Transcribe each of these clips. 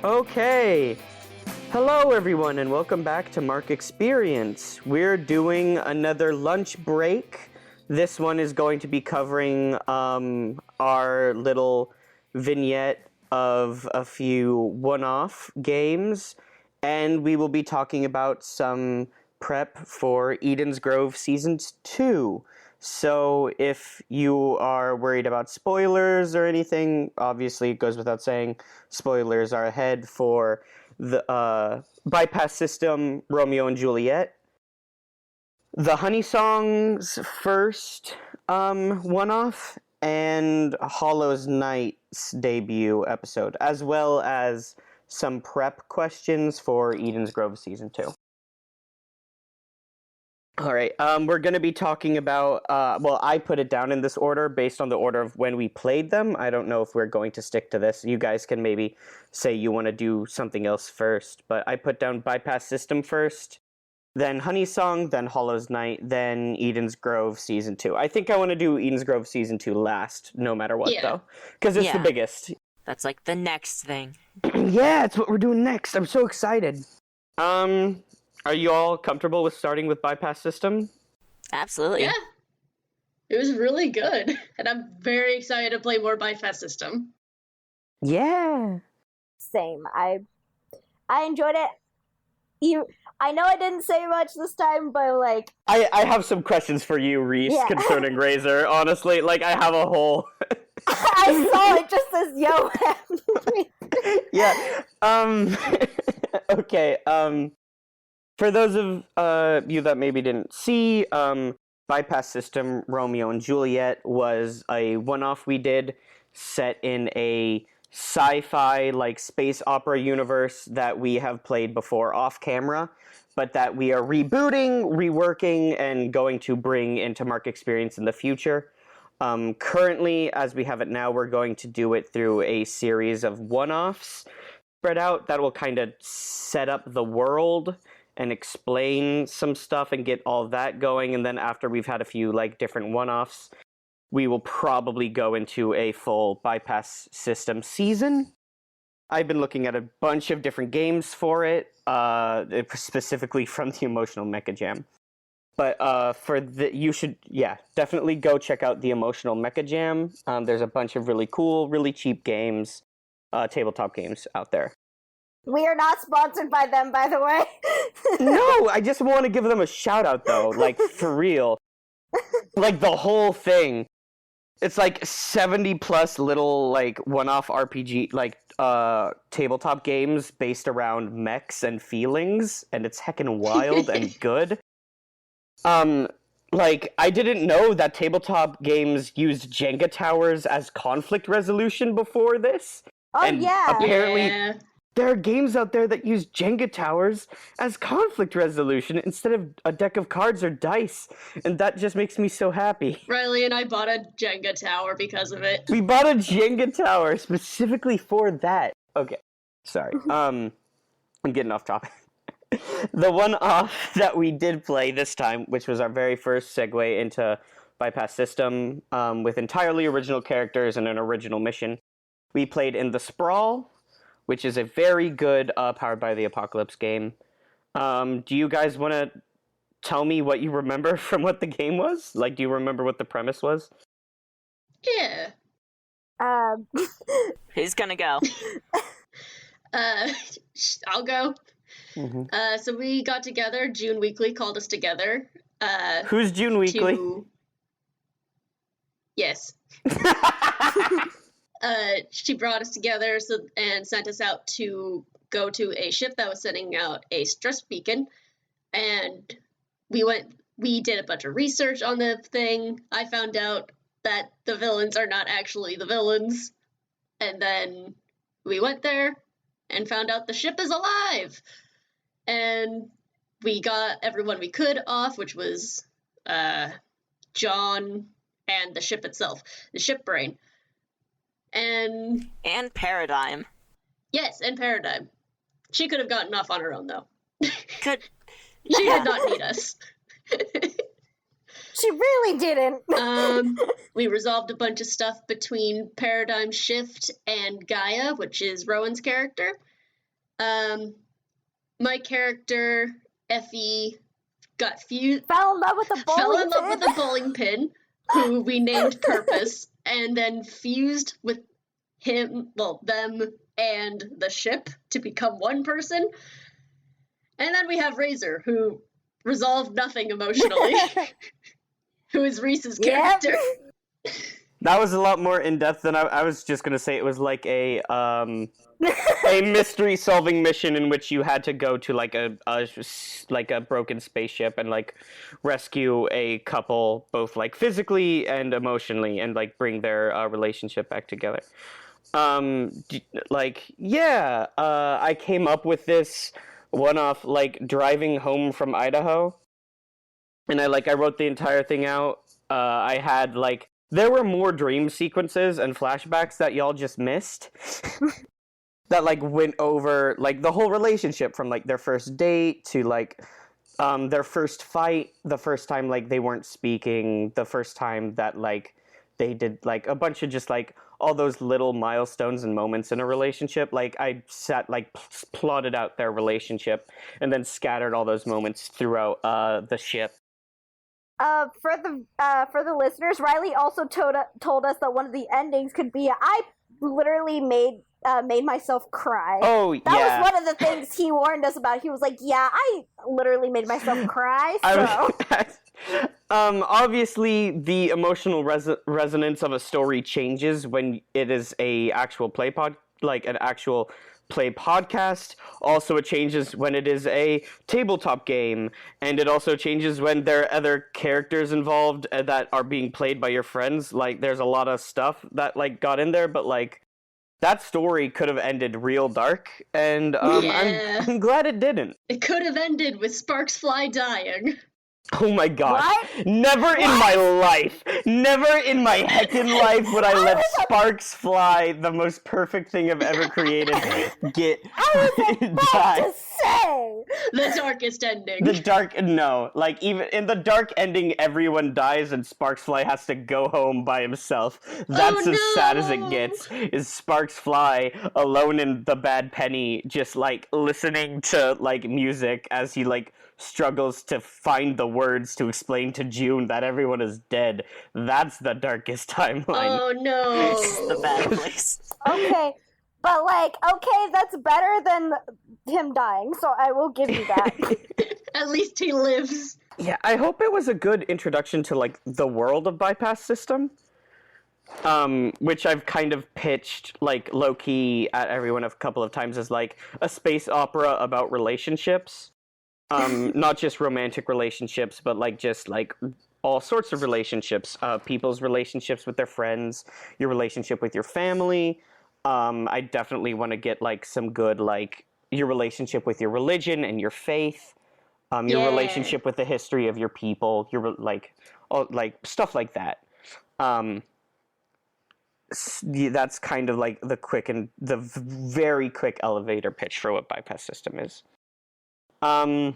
Okay. Hello, everyone, and welcome back to Mark Experience. We're doing another lunch break. This one is going to be covering our little vignette of a few one-off games, and we will be talking about some prep for Eden's Grove Season 2. So if you are worried about spoilers or anything, obviously it goes without saying, spoilers are ahead for the Bypass System, Romeo and Juliet. The Honey Song's first one-off, and Hollow's Knight's debut episode, as well as some prep questions for Eden's Grove Season 2. All right, we're going to be talking about, I put it down in this order based on the order of when we played them. I don't know if we're going to stick to this. You guys can maybe say you want to do something else first, but I put down Bypass System first, then Honey Song, then Hollow's Knight, then Eden's Grove Season 2. I think I want to do Eden's Grove Season 2 last, no matter what, though, because it's the biggest. That's like the next thing. Yeah, it's what we're doing next. I'm so excited. Are you all comfortable with starting with Bypass System? Absolutely. Yeah. It was really good. And I'm very excited to play more Bypass System. Yeah. Same. I enjoyed it. I know I didn't say much this time, but like... I have some questions for you, Reese, concerning Razor. Honestly, like, I have a whole... I saw it just as yo. Yeah. Okay, for those of you that maybe didn't see, Bypass System Romeo and Juliet was a one-off we did set in a sci-fi, like, space opera universe that we have played before off-camera, but that we are rebooting, reworking, and going to bring into Mark Experience in the future. Currently, as we have it now, we're going to do it through a series of one-offs spread out that will kind of set up the world and explain some stuff and get all that going, and then after we've had a few like different one-offs, we will probably go into a full Bypass System season. I've been looking at a bunch of different games for it, specifically from the Emotional Mecha Jam. But you should, definitely go check out the Emotional Mecha Jam. There's a bunch of really cool, really cheap games, tabletop games out there. We are not sponsored by them, by the way. No, I just want to give them a shout out, though. Like, for real. Like, the whole thing. It's like 70 plus little, like, one-off RPG, like, tabletop games based around mechs and feelings, and it's heckin' wild and good. Like, I didn't know that tabletop games used Jenga towers as conflict resolution before this. Oh, and yeah. Apparently... There are games out there that use Jenga towers as conflict resolution instead of a deck of cards or dice, and that just makes me so happy. Riley and I bought a Jenga tower because of it. We bought a Jenga tower specifically for that. Okay, sorry. I'm getting off topic. The one-off that we did play this time, which was our very first segue into Bypass System, with entirely original characters and an original mission, we played in The Sprawl, which is a very good Powered by the Apocalypse game. Do you guys want to tell me what you remember from what the game was? Like, do you remember what the premise was? Yeah. Who's gonna go? I'll go. Mm-hmm. So we got together. June Weekly called us together. Who's June Weekly? Yes. She brought us together and sent us out to go to a ship that was sending out a stress beacon. And we did a bunch of research on the thing. I found out that the villains are not actually the villains. And then we went there and found out the ship is alive. And we got everyone we could off, which was John and the ship itself, the ship brain. And Paradigm. Yes, and Paradigm. She could have gotten off on her own, though. Good. She did not need us. She really didn't. We resolved a bunch of stuff between Paradigm Shift and Gaia, which is Rowan's character. My character Effie got Fell in love with a bowling fell in love pin. with a bowling pin, who we named Purpose, and then fused with them and the ship to become one person. And then we have Razor, who resolved nothing emotionally, who is Reese's Yep. character. That was a lot more in depth than I was just gonna say. It was like a mystery solving mission in which you had to go to like a broken spaceship and like rescue a couple, both like physically and emotionally, and like bring their relationship back together. I came up with this one-off like driving home from Idaho, and I wrote the entire thing out. I had like there were more dream sequences and flashbacks that y'all just missed. That like went over like the whole relationship from like their first date to like their first fight, the first time like they weren't speaking, the first time that like they did like a bunch of just like all those little milestones and moments in a relationship. Like I sat like plotted out their relationship and then scattered all those moments throughout the ship. For the listeners, Riley also told us that one of the endings could be I literally made myself cry. Oh, That yeah. was one of the things he warned us about. He was like, "Yeah, I literally made myself cry." So Obviously, the emotional resonance of a story changes when it is a actual an actual play podcast. Also, it changes when it is a tabletop game, and it also changes when there are other characters involved that are being played by your friends. Like, there's a lot of stuff that like got in there, but like that story could have ended real dark, and Yeah. I'm glad it didn't. It could have ended with Sparks Fly dying. Oh my god. What? Never in my life, never in my heckin' life would I let was sparks fly, the most perfect thing I've ever created, get I was about die. to say. The darkest ending. The dark, no. Like, even in the dark ending, everyone dies and Sparks Fly has to go home by himself. That's as sad as it no. gets, is Sparks Fly alone in the Bad Penny, just, like, listening to, like, music as he, like, struggles to find the words to explain to June that everyone is dead. That's the darkest timeline. Oh no. It's the bad place. Okay, but like, okay, that's better than him dying. So I will give you that. At least he lives. Yeah, I hope it was a good introduction to, like, the world of Bypass System. Which I've kind of pitched, like, low-key at everyone a couple of times as, like, a space opera about relationships. Not just romantic relationships, but, like, just, like, all sorts of relationships. People's relationships with their friends, your relationship with your family. I definitely want to get, like, some good, like, your relationship with your religion and your faith. Your Yeah. relationship with the history of your people. Your, like, stuff like that. That's kind of like the very quick elevator pitch for what Bypass System is. I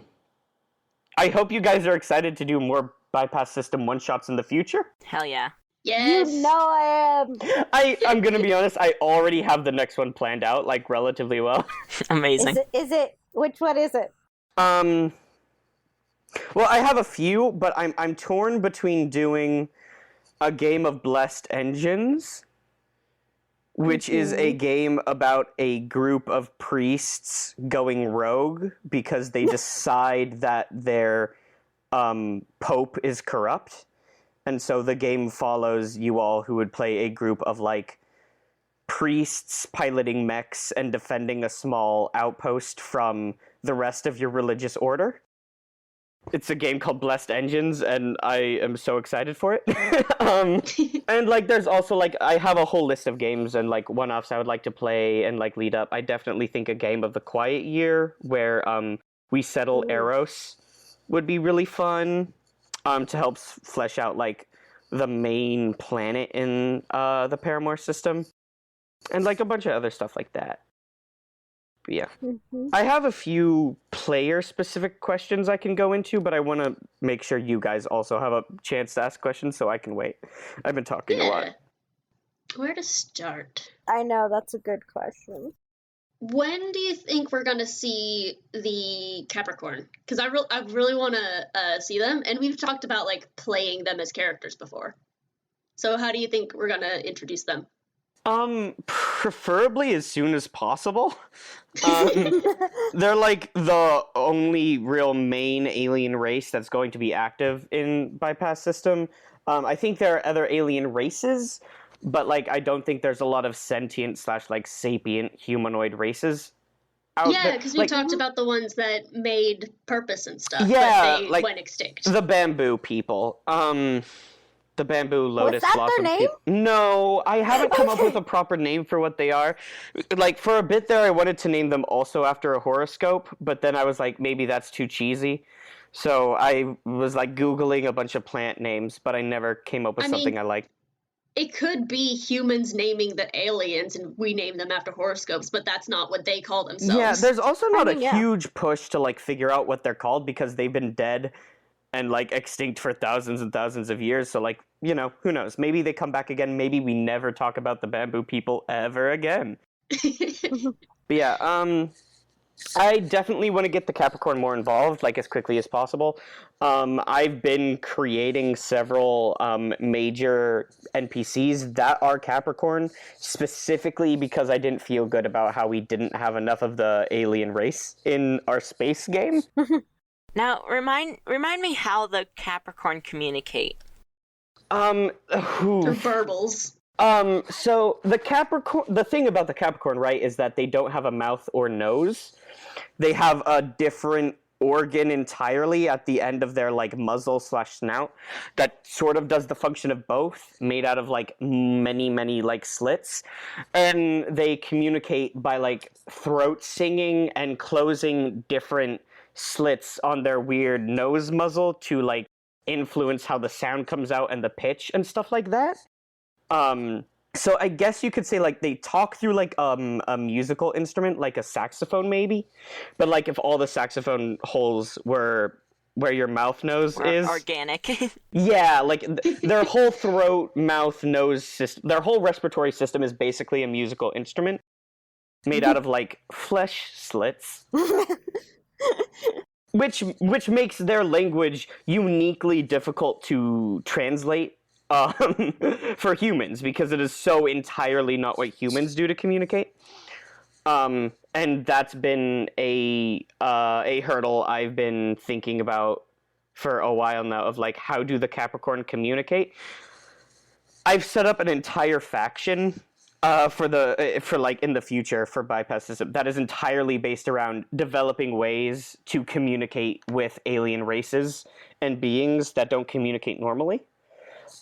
hope you guys are excited to do more Bypass System one-shots in the future. Hell yeah. Yes. You know I am. I'm gonna be honest, I already have the next one planned out, like, relatively well. Amazing. Is it? Which one is it? Well, I have a few, but I'm torn between doing a game of Blessed Engines, which is a game about a group of priests going rogue because they decide that their pope is corrupt. And so the game follows you all who would play a group of, like, priests piloting mechs and defending a small outpost from the rest of your religious order. It's a game called Blessed Engines, and I am so excited for it. And, like, there's also, like, I have a whole list of games and, like, one-offs I would like to play and, like, lead up. I definitely think a game of the Quiet Year where we settle Eros would be really fun to help flesh out, like, the main planet in the Paramore system. And, like, a bunch of other stuff like that. But yeah. Mm-hmm. I have a few player-specific questions I can go into, but I want to make sure you guys also have a chance to ask questions, so I can wait. I've been talking a lot. Where to start? I know that's a good question. When do you think we're gonna see the Capricorn? Because I really want to see them, and we've talked about like playing them as characters before. So how do you think we're gonna introduce them? Preferably as soon as possible. They're like the only real main alien race that's going to be active in Bypass System. I think there are other alien races, but like I don't think there's a lot of sentient / like sapient humanoid races out Yeah, there. because we Like, talked about the ones that made purpose and stuff, Yeah, but they like went extinct. the bamboo people. The bamboo lotus that their blossom name? No, I haven't come up with a proper name for what they are. Like for a bit there I wanted to name them also after a horoscope, but then I was like maybe that's too cheesy. So I was like Googling a bunch of plant names, but I never came up with I mean, something I liked. It could be humans naming the aliens, and we name them after horoscopes, but that's not what they call themselves. Yeah, there's also not mean, a yeah. huge push to like figure out what they're called because they've been dead and like extinct for thousands and thousands of years. So like, you know, who knows? Maybe they come back again. Maybe we never talk about the bamboo people ever again. But yeah, I definitely want to get the Capricorn more involved, like as quickly as possible. I've been creating several major NPCs that are Capricorn, specifically because I didn't feel good about how we didn't have enough of the alien race in our space game. Now, remind me how the Capricorn communicate. They're burbles. So the thing about the Capricorn, right, is that they don't have a mouth or nose. They have a different organ entirely at the end of their like muzzle / snout that sort of does the function of both, made out of like many like slits, and they communicate by like throat singing and closing different slits on their weird nose muzzle to like influence how the sound comes out and the pitch and stuff like that. So I guess you could say like they talk through like a musical instrument, like a saxophone maybe, but like if all the saxophone holes were where your mouth nose is Organic. Yeah, like their whole throat, mouth, nose system, their whole respiratory system is basically a musical instrument made out of like flesh slits. Which makes their language uniquely difficult to translate for humans, because it is so entirely not what humans do to communicate. And that's been a hurdle I've been thinking about for a while now, of like, how do the Capricorn communicate? I've set up an entire faction for like in the future for Bypass System that is entirely based around developing ways to communicate with alien races and beings that don't communicate normally.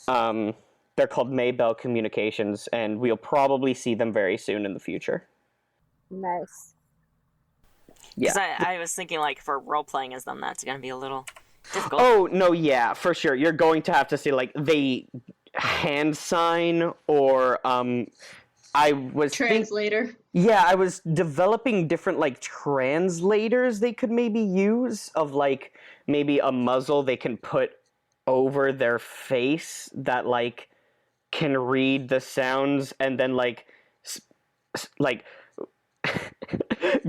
They're called Maybell Communications, and we'll probably see them very soon in the future. Nice. Because Yeah. I was thinking, like, for role-playing as them, that's going to be a little difficult. Oh, no, yeah, for sure. You're going to have to say, like, they hand sign, or, I was Translator. Yeah, I was developing different, like, translators they could maybe use, of, like, maybe a muzzle they can put over their face that, like, can read the sounds, and then, like,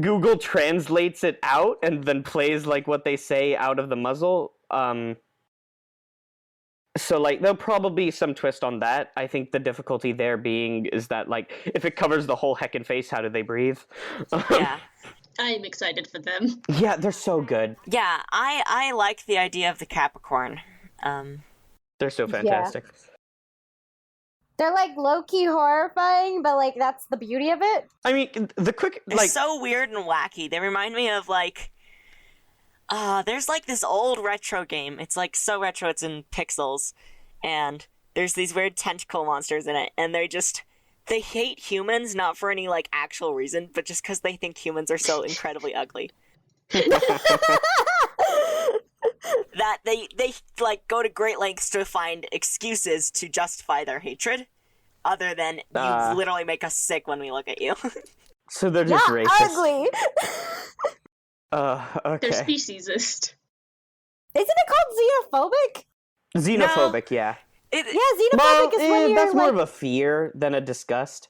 Google translates it out and then plays, like, what they say out of the muzzle. So, like, there'll probably be some twist on that. I think the difficulty there being is that, like, if it covers the whole heckin' face, how do they breathe? Yeah. I'm excited for them. Yeah, they're so good. Yeah, I like the idea of the Capricorn. They're so fantastic. They're like low-key horrifying, but like that's the beauty of it. I mean, the quick, They're like, so weird and wacky. They remind me of, like, there's, like, this old retro game. It's, like, so retro it's in pixels. And there's these weird tentacle monsters in it. And they hate humans, not for any, like, actual reason, but just because they think humans are so incredibly ugly. That they like go to great lengths to find excuses to justify their hatred, other than you literally make us sick when we look at you. so they're just racist. Ugly. Okay. They're speciesist. Isn't it called xenophobic? Xenophobic, yeah. Yeah, xenophobic is when you're that's more like, of a fear than a disgust.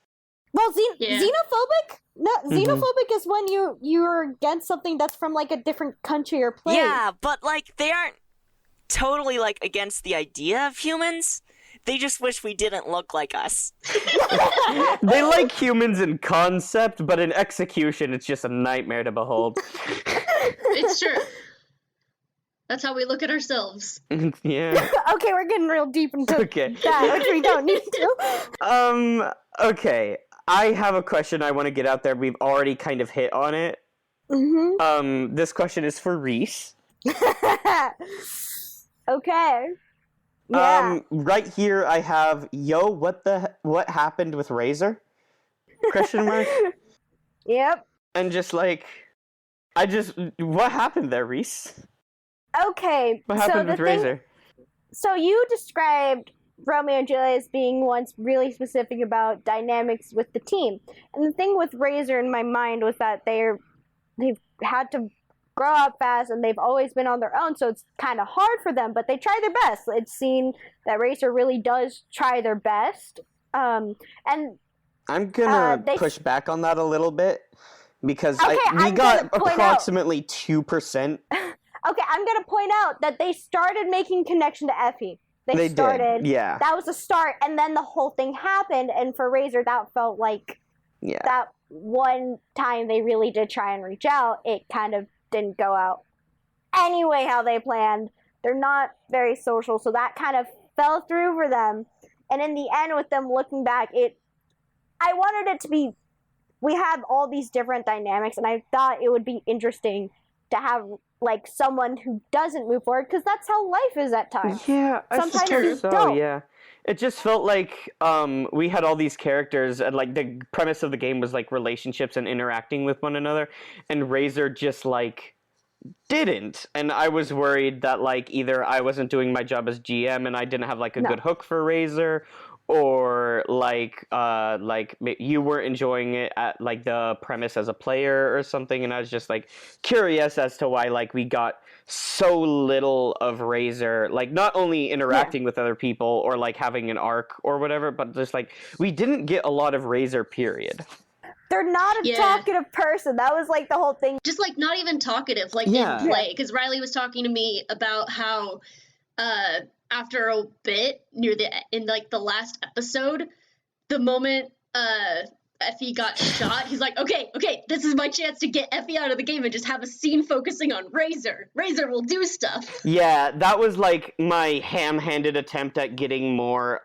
well, Yeah. xenophobic No, xenophobic is when you're against something that's from like a different country or place. Yeah, but like they aren't totally like against the idea of humans. They just wish we didn't look like us. They like humans in concept, but in execution, it's just a nightmare to behold. It's true. That's how we look at ourselves. Yeah. Okay, we're getting real deep into Okay. that, which we don't need to. Okay. I have a question I want to get out there. We've already kind of hit on it. Mm-hmm. This question is for Reese. Okay. Yeah. Right here I have, what happened with Razor? Question mark. Yep. And just like, what happened there, Reese? Okay. What happened with Razor? So you described Romeo and Juliet as being once really specific about dynamics with the team. And the thing with Razor in my mind was that they've had to grow up fast and they've always been on their own, so it's kind of hard for them, but they try their best. It's seen that Razor really does try their best. And I'm gonna push back on that a little bit because we I'm got gonna point approximately 2%. Okay, I'm gonna point out that they started making connection to Effie. They started. Did, yeah. That was the start, and then the whole thing happened, and for Razor, that felt like that one time they really did try and reach out, it kind of didn't go out anyway how they planned. They're not very social, so that kind of fell through for them. And in the end, with them looking back, I wanted it to be, we have all these different dynamics, and I thought it would be interesting to have like someone who doesn't move forward, because that's how life is at times. Yeah, sometimes you so, don't. Yeah. It just felt like we had all these characters, and like the premise of the game was like relationships and interacting with one another, and Razor just like didn't. And I was worried that like either I wasn't doing my job as GM and I didn't have like a good hook for Razor, or like you weren't enjoying it at like the premise as a player or something, and I was just like curious as to why like we got so little of Razor, like not only interacting with other people or like having an arc or whatever, but just like we didn't get a lot of Razor, period. They're not a talkative person. That was like the whole thing. Just like not even talkative, like in play. Because Riley was talking to me about how after a bit in like the last episode, the moment Effie got shot, he's like, okay, this is my chance to get Effie out of the game and just have a scene focusing on Razor. Razor will do stuff. Yeah, that was like my ham-handed attempt at getting more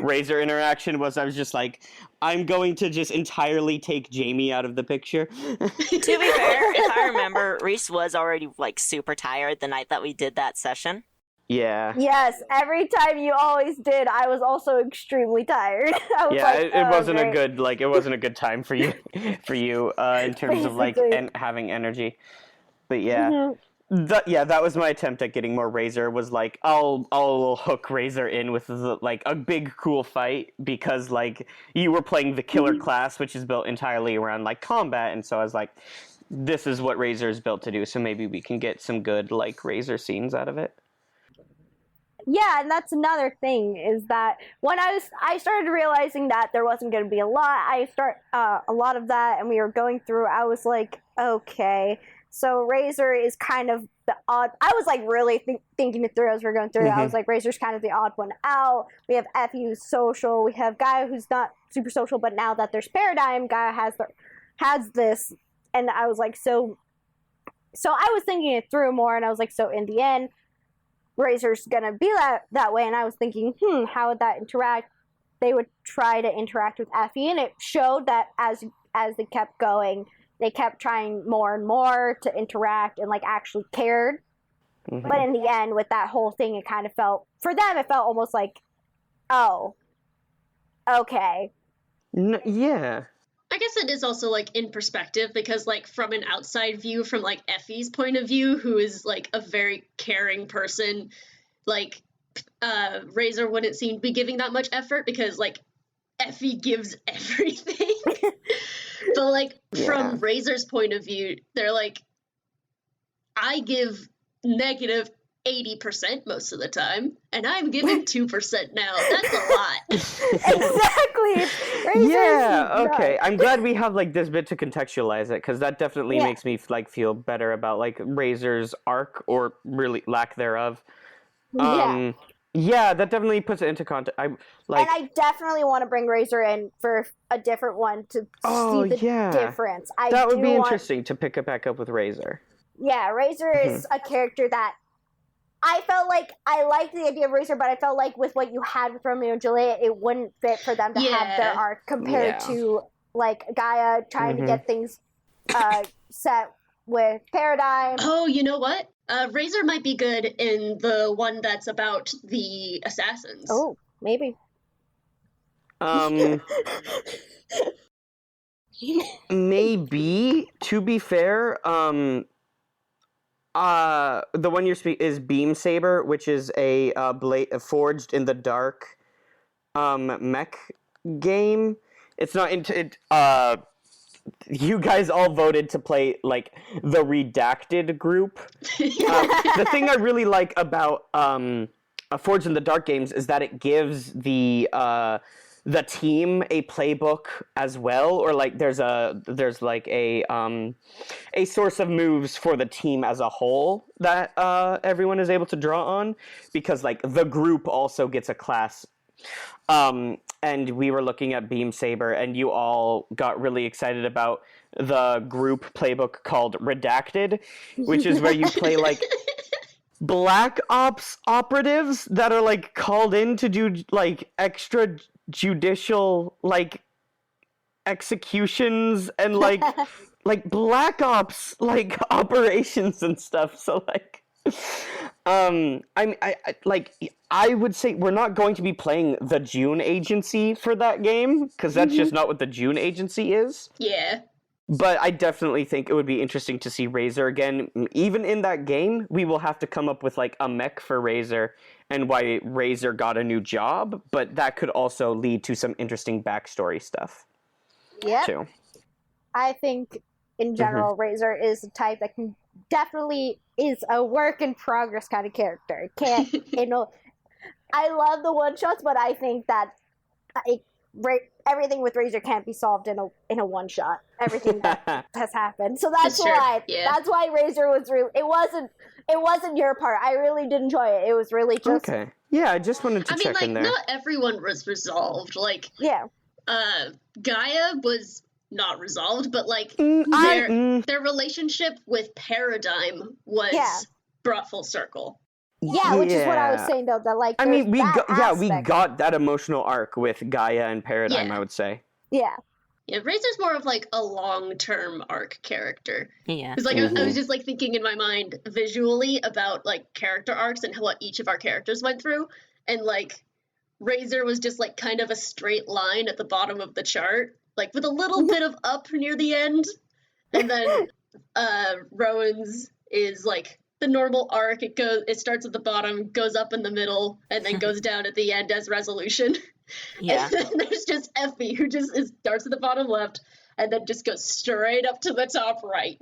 Razor interaction. I was just like, I'm going to just entirely take Jamie out of the picture. To be fair, if I remember, Reese was already like super tired the night that we did that session. Yeah. Yes, every time you always did, I was also extremely tired. I was it wasn't a good it wasn't a good time for you in terms of like having energy. But yeah. That was my attempt at getting more Razor, was like I'll hook Razor in with like a big cool fight, because like you were playing the killer class, which is built entirely around like combat, and so I was like, this is what Razor is built to do, so maybe we can get some good like Razor scenes out of it. Yeah, and that's another thing, is that when I started realizing that there wasn't going to be a lot of that, and we were going through, I was like, okay, so Razor is kind of the odd. I was like really thinking it through as we were going through. I was like, Razor's kind of the odd one out. We have Effie who's social. We have Gaia who's not super social, but now that there's Paradigm, Gaia has this, and I was like, so I was thinking it through more, and I was like, so in the end, Razor's gonna be that way, and I was thinking, how would that interact? They would try to interact with Effie, and it showed that as they kept going, they kept trying more and more to interact and like actually cared. But in the end, with that whole thing, it kind of felt, for them, it felt almost like, oh, okay. Yeah. I guess it is also like in perspective, because like from an outside view, from like Effie's point of view, who is like a very caring person, like Razor wouldn't seem to be giving that much effort, because like Effie gives everything. But like from Razor's point of view, they're like, I give negative 80% most of the time, and I'm giving 2% now. That's a lot. Exactly. Razor's Yeah, okay. nuts. I'm glad we have like this bit to contextualize it, because that definitely Yeah. makes me like feel better about like Razor's arc, or really lack thereof. Yeah. Yeah, that definitely puts it into context. I like. And I definitely want to bring Razor in for a different one to Oh, see the yeah. difference. That would do be want- interesting to pick it back up with Razor. Yeah, Razor is a character that I felt like I liked the idea of Razor, but I felt like with what you had with Romeo and Juliet, it wouldn't fit for them to have their Yeah. arc compared Yeah. to like Gaia trying to get things set with Paradigm. Oh, you know what? Razor might be good in the one that's about the assassins. Oh, maybe. Maybe, to be fair, the one you're speaking is Beam Saber, which is a forged in the dark mech game. It's not into it. You guys all voted to play like the Redacted group. The thing I really like about Forged in the Dark games is that it gives the team a playbook as well, or like there's like a source of moves for the team as a whole that everyone is able to draw on, because like the group also gets a class. And we were looking at Beam Saber, and you all got really excited about the group playbook called Redacted, which is where you play like Black Ops operatives that are like called in to do like extrajudicial like executions and like like Black Ops like operations and stuff. So like I would say we're not going to be playing the June Agency for that game, because that's just not what the June Agency is. Yeah. But I definitely think it would be interesting to see Razor again. Even in that game, we will have to come up with like a mech for Razor and why Razor got a new job, but that could also lead to some interesting backstory stuff Yeah. too. I think in general, Razor is a type that can definitely is a work in progress kind of character. It can't, I love the one shots, but I think that everything with Razor can't be solved in a one shot. Everything that has happened, so that's Sure, why. yeah. That's why Razor was really. It wasn't your part. I really did enjoy it. It was really just. Okay. Yeah, I just wanted to I mean, check like, in there. not everyone was resolved. Like, Yeah. Gaia was not resolved, but like their relationship with Paradigm was brought full circle. Yeah, which is what I was saying though. That like. I mean, we aspect. got that emotional arc with Gaia and Paradigm, Yeah. I would say. Yeah. Yeah, Razor's more of like a long-term arc character. Yeah. It's like I was just like thinking in my mind visually about like character arcs and what each of our characters went through, and like Razor was just like kind of a straight line at the bottom of the chart, like with a little bit of up near the end, and then Rowan's is like the normal arc. It starts at the bottom, goes up in the middle, and then goes down at the end as resolution. Yeah. And then there's just Effie, who just starts at the bottom left and then just goes straight up to the top right.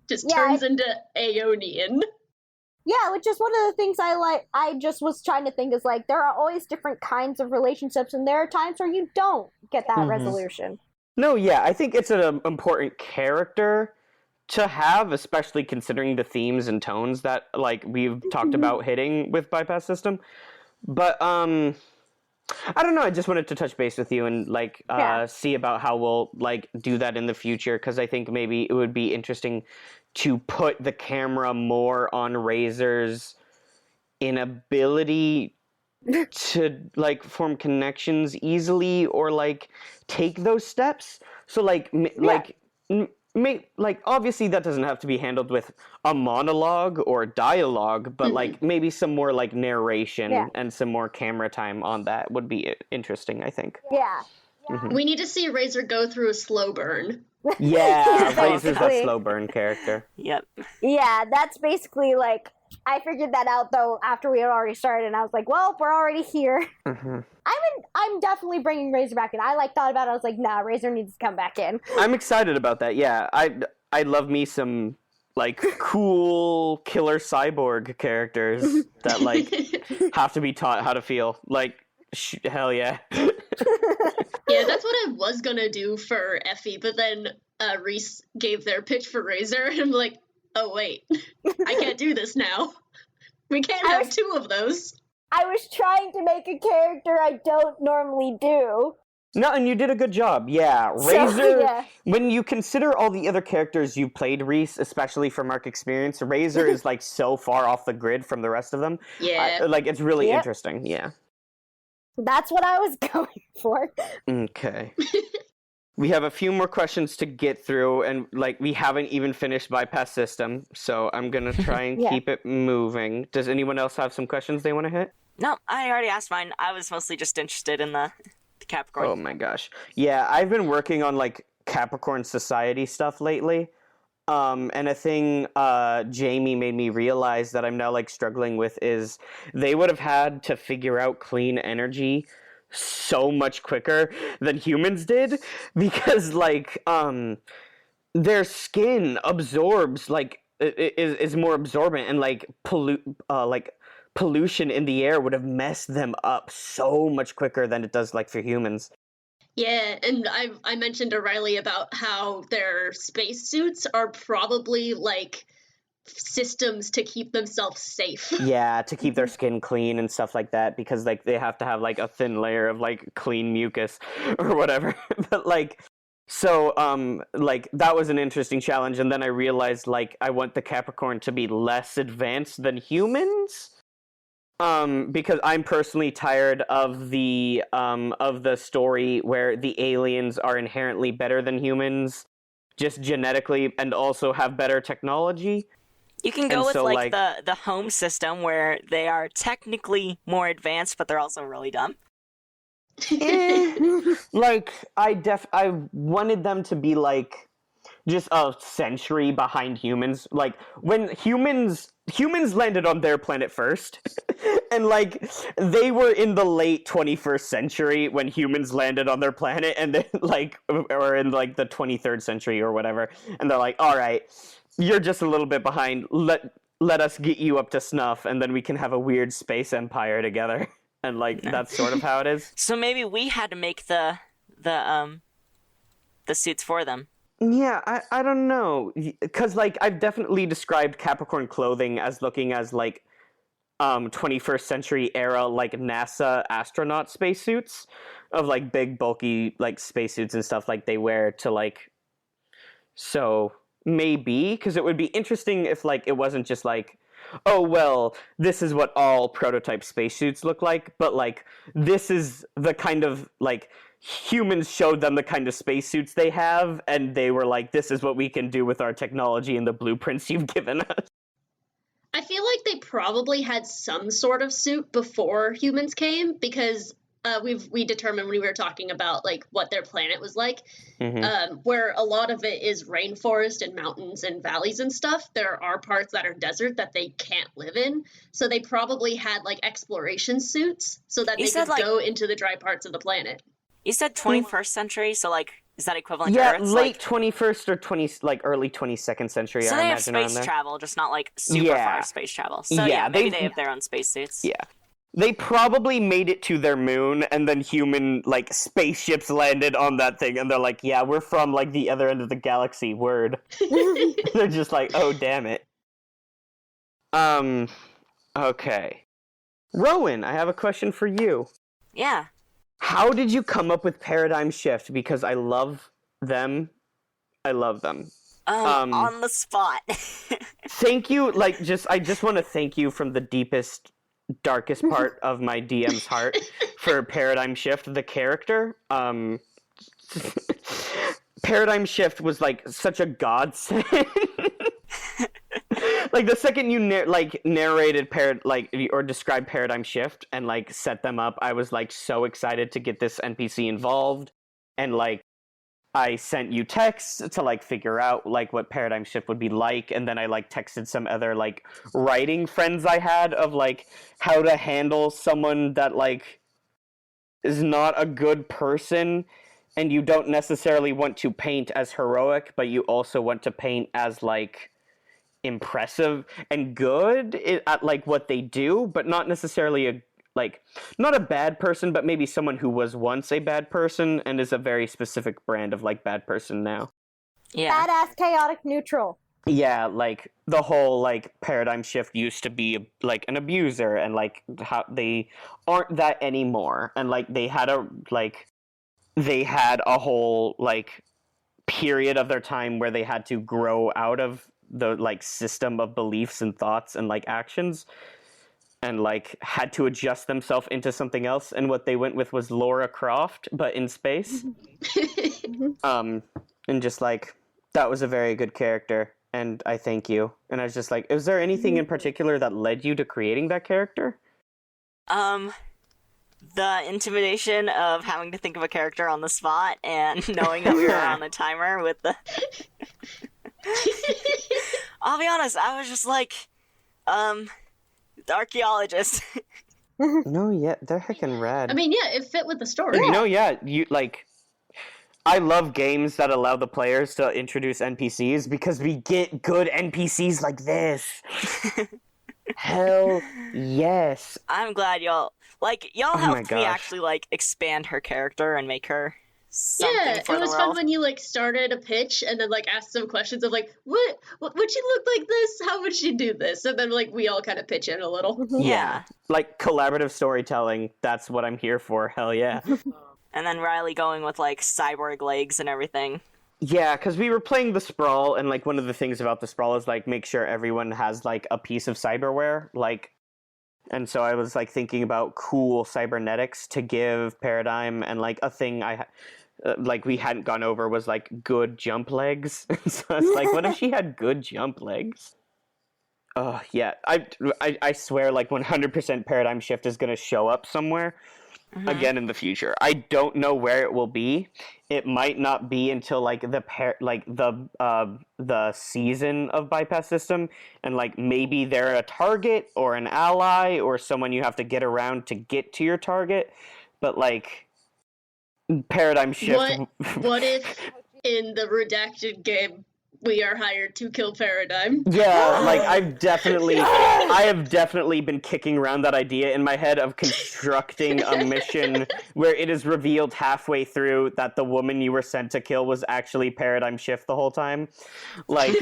Just turns into Aeonian. Yeah, which is one of the things I like. I just was trying to think is like there are always different kinds of relationships, and there are times where you don't get that resolution. No, yeah, I think it's an important character to have, especially considering the themes and tones that like we've talked about hitting with Bypass System. But I don't know. I just wanted to touch base with you and like see about how we'll like do that in the future, because I think maybe it would be interesting to put the camera more on Razor's inability to like form connections easily or like take those steps. So like like obviously that doesn't have to be handled with a monologue or dialogue, but like maybe some more like narration and some more camera time on that would be interesting, I think. Yeah. We need to see Razor go through a slow burn. Yeah, Razor's that Basically. slow burn character. Yep. Yeah, that's basically like I figured that out though after we had already started, and I was like, well, we're already here. I'm definitely bringing Razor back in. I like thought about it. I was like, nah, Razor needs to come back in. I'm excited about that. Yeah, I love me some like cool killer cyborg characters that like have to be taught how to feel. Like hell yeah. Yeah, that's what I was gonna do for Effie, but then Reese gave their pitch for Razor, and I'm like, oh wait, I can't do this now. We can't have two of those. I was trying to make a character I don't normally do. No, and you did a good job. Yeah, Razor. So, yeah. When you consider all the other characters you played, Reese, especially from Arc Experience, Razor is like so far off the grid from the rest of them. Yeah. Like it's really Yep. interesting. Yeah. That's what I was going for. Okay. We have a few more questions to get through, and like we haven't even finished Bypass System, so I'm gonna try and Yeah. keep it moving. Does anyone else have some questions they want to hit? No, I already asked mine. I was mostly just interested in the Capricorn. Oh my gosh. Yeah, I've been working on like Capricorn Society stuff lately. And a thing Jamie made me realize that I'm now like struggling with is they would have had to figure out clean energy so much quicker than humans did, because like their skin absorbs like is more absorbent, and like pollution in the air would have messed them up so much quicker than it does like for humans. Yeah, and I mentioned to Riley about how their spacesuits are probably like systems to keep themselves safe. Yeah, to keep their skin clean and stuff like that, because like they have to have like a thin layer of like clean mucus or whatever. But like so like that was an interesting challenge, and then I realized like I want the Capricorn to be less advanced than humans. Because I'm personally tired of the story where the aliens are inherently better than humans, just genetically, and also have better technology. You can go And with so, like the home system where they are technically more advanced, but they're also really dumb. Like I wanted them to be like just a century behind humans. Like when humans landed on their planet first, and like they were in the late 21st century when humans landed on their planet, and then like or in like the 23rd century or whatever, and they're like, all right, you're just a little bit behind, let us get you up to snuff, and then we can have a weird space empire together. And like that's sort of how it is. So maybe we had to make the suits for them. Yeah, I don't know, because like I've definitely described Capricorn clothing as looking as like 21st century era like NASA astronaut spacesuits, of like big bulky like spacesuits and stuff like they wear to like. So maybe, because it would be interesting if like it wasn't just like, oh well, this is what all prototype spacesuits look like, but like this is the kind of like humans showed them the kind of spacesuits they have, and they were like, this is what we can do with our technology and the blueprints you've given us. I feel like they probably had some sort of suit before humans came, because we determined when we were talking about like what their planet was like, where a lot of it is rainforest and mountains and valleys and stuff. There are parts that are desert that they can't live in, so they probably had like exploration suits so that You they said, could like- go into the dry parts of the planet. You said 21st century, so like is that equivalent Yeah, to Earth's? late Like, 21st or early 22nd century, so I they have imagine around space there. travel, just not like super Yeah. far space travel. So Yeah, maybe they- they have their own spacesuits. Yeah. They probably made it to their moon, and then human, like, spaceships landed on that thing, and they're like, yeah, we're from, like, the other end of the galaxy, word. They're just like, oh, damn it. Okay. Rowan, I have a question for you. Yeah. How did you come up with Paradigm Shift? Because I love them. I love them. On the spot. Thank you, like, I just want to thank you from the deepest, darkest part of my DM's heart for Paradigm Shift, the character. Paradigm Shift was like such a godsend. Like the second you narrated or described Paradigm Shift and like set them up, I was like so excited to get this NPC involved, and like I sent you texts to like figure out like what Paradigm Shift would be like, and then I like texted some other like writing friends I had of like how to handle someone that like is not a good person, and you don't necessarily want to paint as heroic, but you also want to paint as like impressive and good at like what they do, but not necessarily not a bad person, but maybe someone who was once a bad person and is a very specific brand of like bad person now. Yeah. Badass, chaotic, neutral. Yeah, like the whole like paradigm shift used to be like an abuser, and like how they aren't that anymore, and like they had a whole like period of their time where they had to grow out of the like system of beliefs and thoughts and like actions, and like had to adjust themselves into something else, and what they went with was Laura Croft but in space. And just like that was a very good character, and I thank you. And I was just like, is there anything in particular that led you to creating that character? The intimidation of having to think of a character on the spot and knowing that we were on a timer with the... I'll be honest, I was just like, the archaeologist. No, yeah, they're heckin' rad. I mean, yeah, it fit with the story. You know, yeah, you like. I love games that allow the players to introduce NPCs because we get good NPCs like this. Hell yes. I'm glad y'all Oh my helped me gosh. actually like expand her character and make her something Yeah, for it the was fun world. when you like started a pitch and then like asked some questions of like, what would she look like this? How would she do this? And then like we all kind of pitch in a little. Yeah. Like collaborative storytelling, that's what I'm here for. Hell yeah. And then Riley going with like cyborg legs and everything. Yeah, because we were playing the Sprawl, and like one of the things about the Sprawl is like make sure everyone has like a piece of cyberware, like, and so I was like thinking about cool cybernetics to give Paradigm, and like a thing like we hadn't gone over was like good jump legs. So I was like, what if she had good jump legs? Oh yeah, I swear like 100% Paradigm Shift is gonna show up somewhere. Again in the future. I don't know where it will be. It might not be until like the season of Bypass System, and like maybe they're a target or an ally or someone you have to get around to get to your target. But like Paradigm Shift. What if in the redacted game we are hired to kill Paradigm? Yeah, like I have definitely been kicking around that idea in my head of constructing a mission where it is revealed halfway through that the woman you were sent to kill was actually Paradigm Shift the whole time. Like,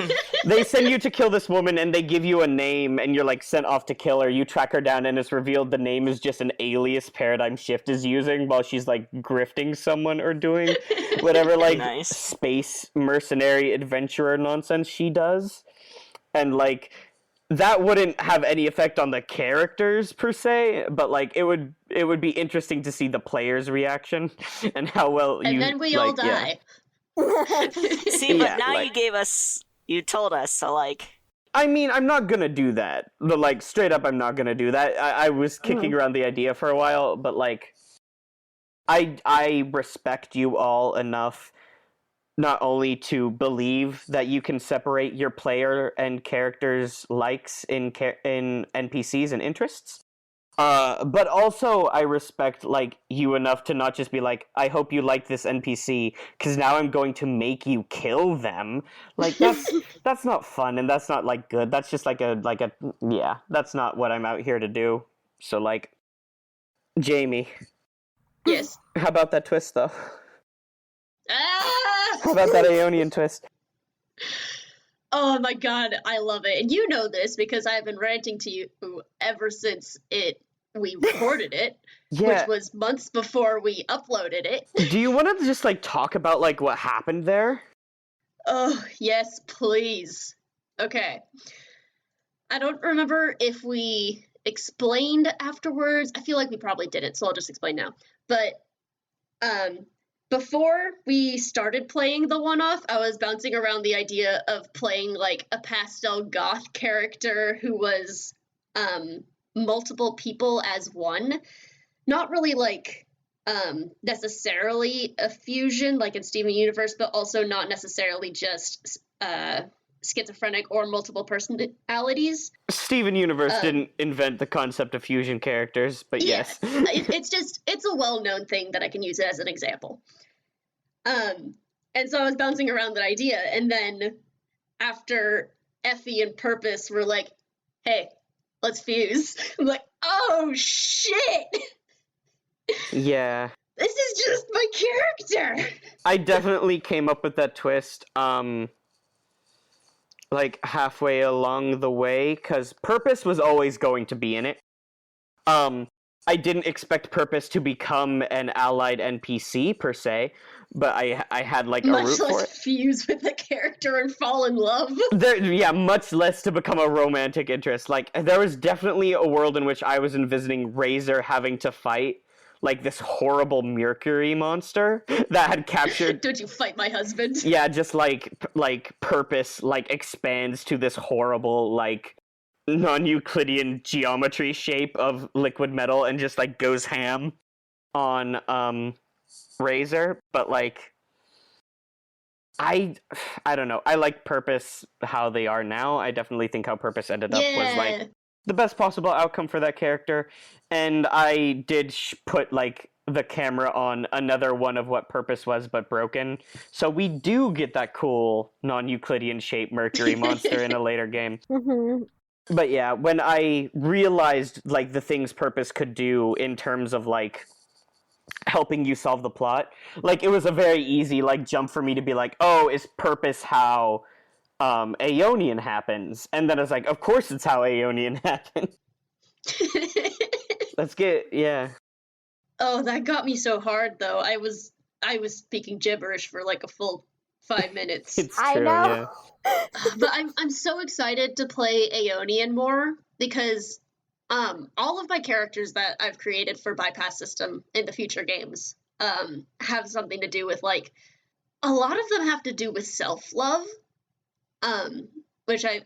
they send you to kill this woman and they give you a name and you're like sent off to kill her. You track her down and it's revealed the name is just an alias Paradigm Shift is using while she's like grifting someone or doing whatever like Nice. space mercenary adventurer nonsense she does. And like that wouldn't have any effect on the characters per se, but like it would be interesting to see the players' reaction and how well And then we all yeah. die. See, but Yeah, now like- you told us, so like... I mean, I'm not gonna do that. But like straight up, I'm not gonna do that. I was kicking around the idea for a while, but like I respect you all enough not only to believe that you can separate your player and characters' likes in NPCs and interests, but also I respect like you enough to not just be like, I hope you like this NPC because now I'm going to make you kill them. Like that's not fun and that's not like good. That's just like a yeah. That's not what I'm out here to do. So like, Jamie, Yes. how about that twist though? Ah! How about that Aeonian twist? Oh my god, I love it. And you know this because I've been ranting to you ever since we recorded it, Yeah. which was months before we uploaded it. Do you want to just like talk about like what happened there? Oh, yes, please. Okay. I don't remember if we explained afterwards. I feel like we probably didn't, so I'll just explain now. But before we started playing the one-off, I was bouncing around the idea of playing like a pastel goth character who was multiple people as one. Not really like necessarily a fusion like in Steven Universe, but also not necessarily just schizophrenic or multiple personalities. Steven Universe didn't invent the concept of fusion characters, but yes. It's a well-known thing that I can use as an example. And so I was bouncing around that idea, and then after Effie and Purpose were like, hey, let's fuse. I'm like, oh shit! Yeah. This is just my character! I definitely came up with that twist, like halfway along the way, because Purpose was always going to be in it. I didn't expect Purpose to become an allied NPC per se, but I had like a Much root for less it. fuse with the character and fall in love. Yeah, much less to become a romantic interest. Like, there was definitely a world in which I was envisioning Razor having to fight like this horrible Mercury monster that had captured. Don't you fight my husband? Yeah, just like Purpose like expands to this horrible like non-Euclidean geometry shape of liquid metal and just like goes ham on Razor, but like I don't know. I like Purpose how they are now. I definitely think how Purpose ended up was like the best possible outcome for that character, and I did put like the camera on another one of what Purpose was but broken, so we do get that cool non-Euclidean shaped Mercury monster in a later game. Mm-hmm. But yeah, when I realized like the things Purpose could do in terms of like helping you solve the plot, like it was a very easy like jump for me to be like, oh, is Purpose how Aeonian happens? And then I was like, of course it's how Aeonian happens. Let's get, yeah. Oh, that got me so hard though. I was speaking gibberish for like a full 5 minutes. It's I true, know. yeah. But I'm so excited to play Aeonian more because all of my characters that I've created for Bypass System in the future games have something to do with like a lot of them have to do with self-love, which I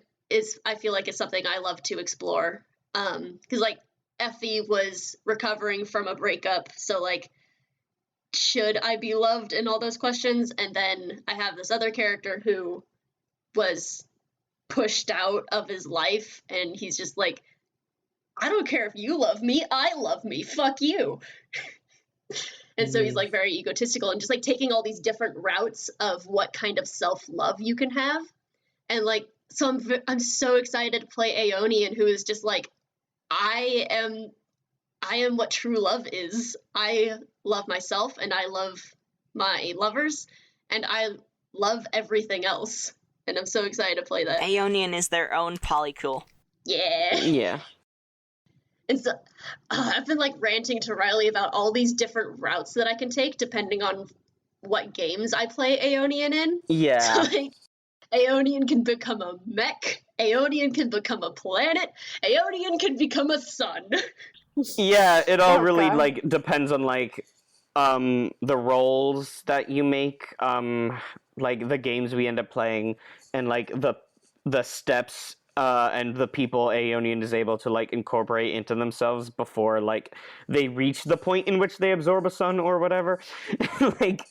feel like is something I love to explore. Because like Effie was recovering from a breakup, so like should I be loved and all those questions, and then I have this other character who was pushed out of his life and he's just like, I don't care if you love me, I love me, fuck you. And so he's like very egotistical and just like taking all these different routes of what kind of self-love you can have. And like, so I'm so excited to play Aeonian, who is just like, I am what true love is. I love myself and I love my lovers and I love everything else. And I'm so excited to play that. Aeonian is their own polycool. Yeah. Yeah. And so I've been like ranting to Riley about all these different routes that I can take depending on what games I play Aeonian in. Yeah. So like, Aeonian can become a mech. Aeonian can become a planet. Aeonian can become a sun. Yeah, it all Oh, really God. like depends on like the roles that you make, like the games we end up playing, and like the steps and the people Aeonian is able to like incorporate into themselves before like they reach the point in which they absorb a sun or whatever. Like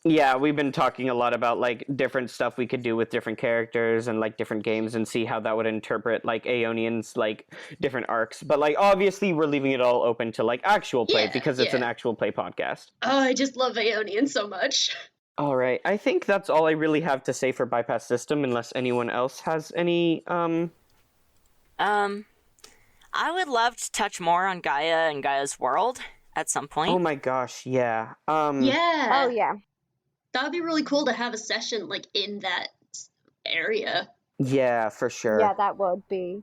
yeah, we've been talking a lot about like different stuff we could do with different characters and like different games and see how that would interpret like Aeonian's like different arcs. But like obviously we're leaving it all open to like actual play because it's an actual play podcast. Oh, I just love Aeonian so much. All right. I think that's all I really have to say for Bypass System unless anyone else has any I would love to touch more on Gaia and Gaia's world at some point. Oh my gosh, yeah. Yeah. Oh yeah. That would be really cool to have a session like in that area. Yeah, for sure. Yeah, that would be.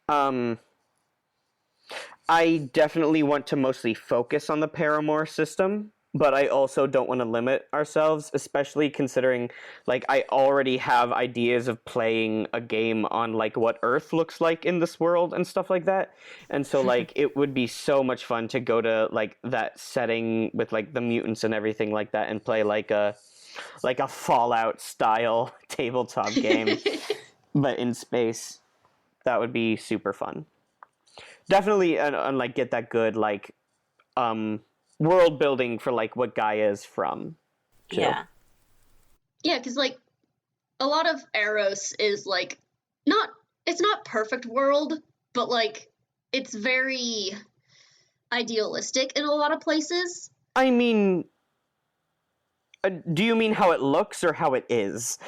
I definitely want to mostly focus on the Paramore system, but I also don't want to limit ourselves, especially considering like I already have ideas of playing a game on like what Earth looks like in this world and stuff like that. And so like it would be so much fun to go to like that setting with like the mutants and everything like that and play like a Fallout style tabletop game but in space. That would be super fun. Definitely and like get that good like world building for like what Gaia is from. Too. Yeah. Yeah, because like a lot of Eros is like it's not perfect world, but like it's very idealistic in a lot of places. I mean, do you mean how it looks or how it is?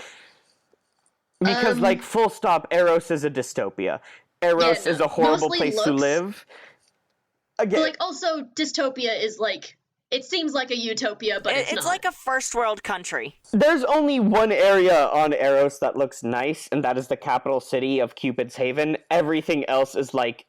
Because, like, full stop, Eros is a dystopia. Eros Yeah, is a horrible mostly place to looks. live. Again, But like also dystopia is like it seems like a utopia, but it's not. like a first world country. there's only one area on Eros that looks nice, and that is the capital city of Cupid's Haven. Everything else is like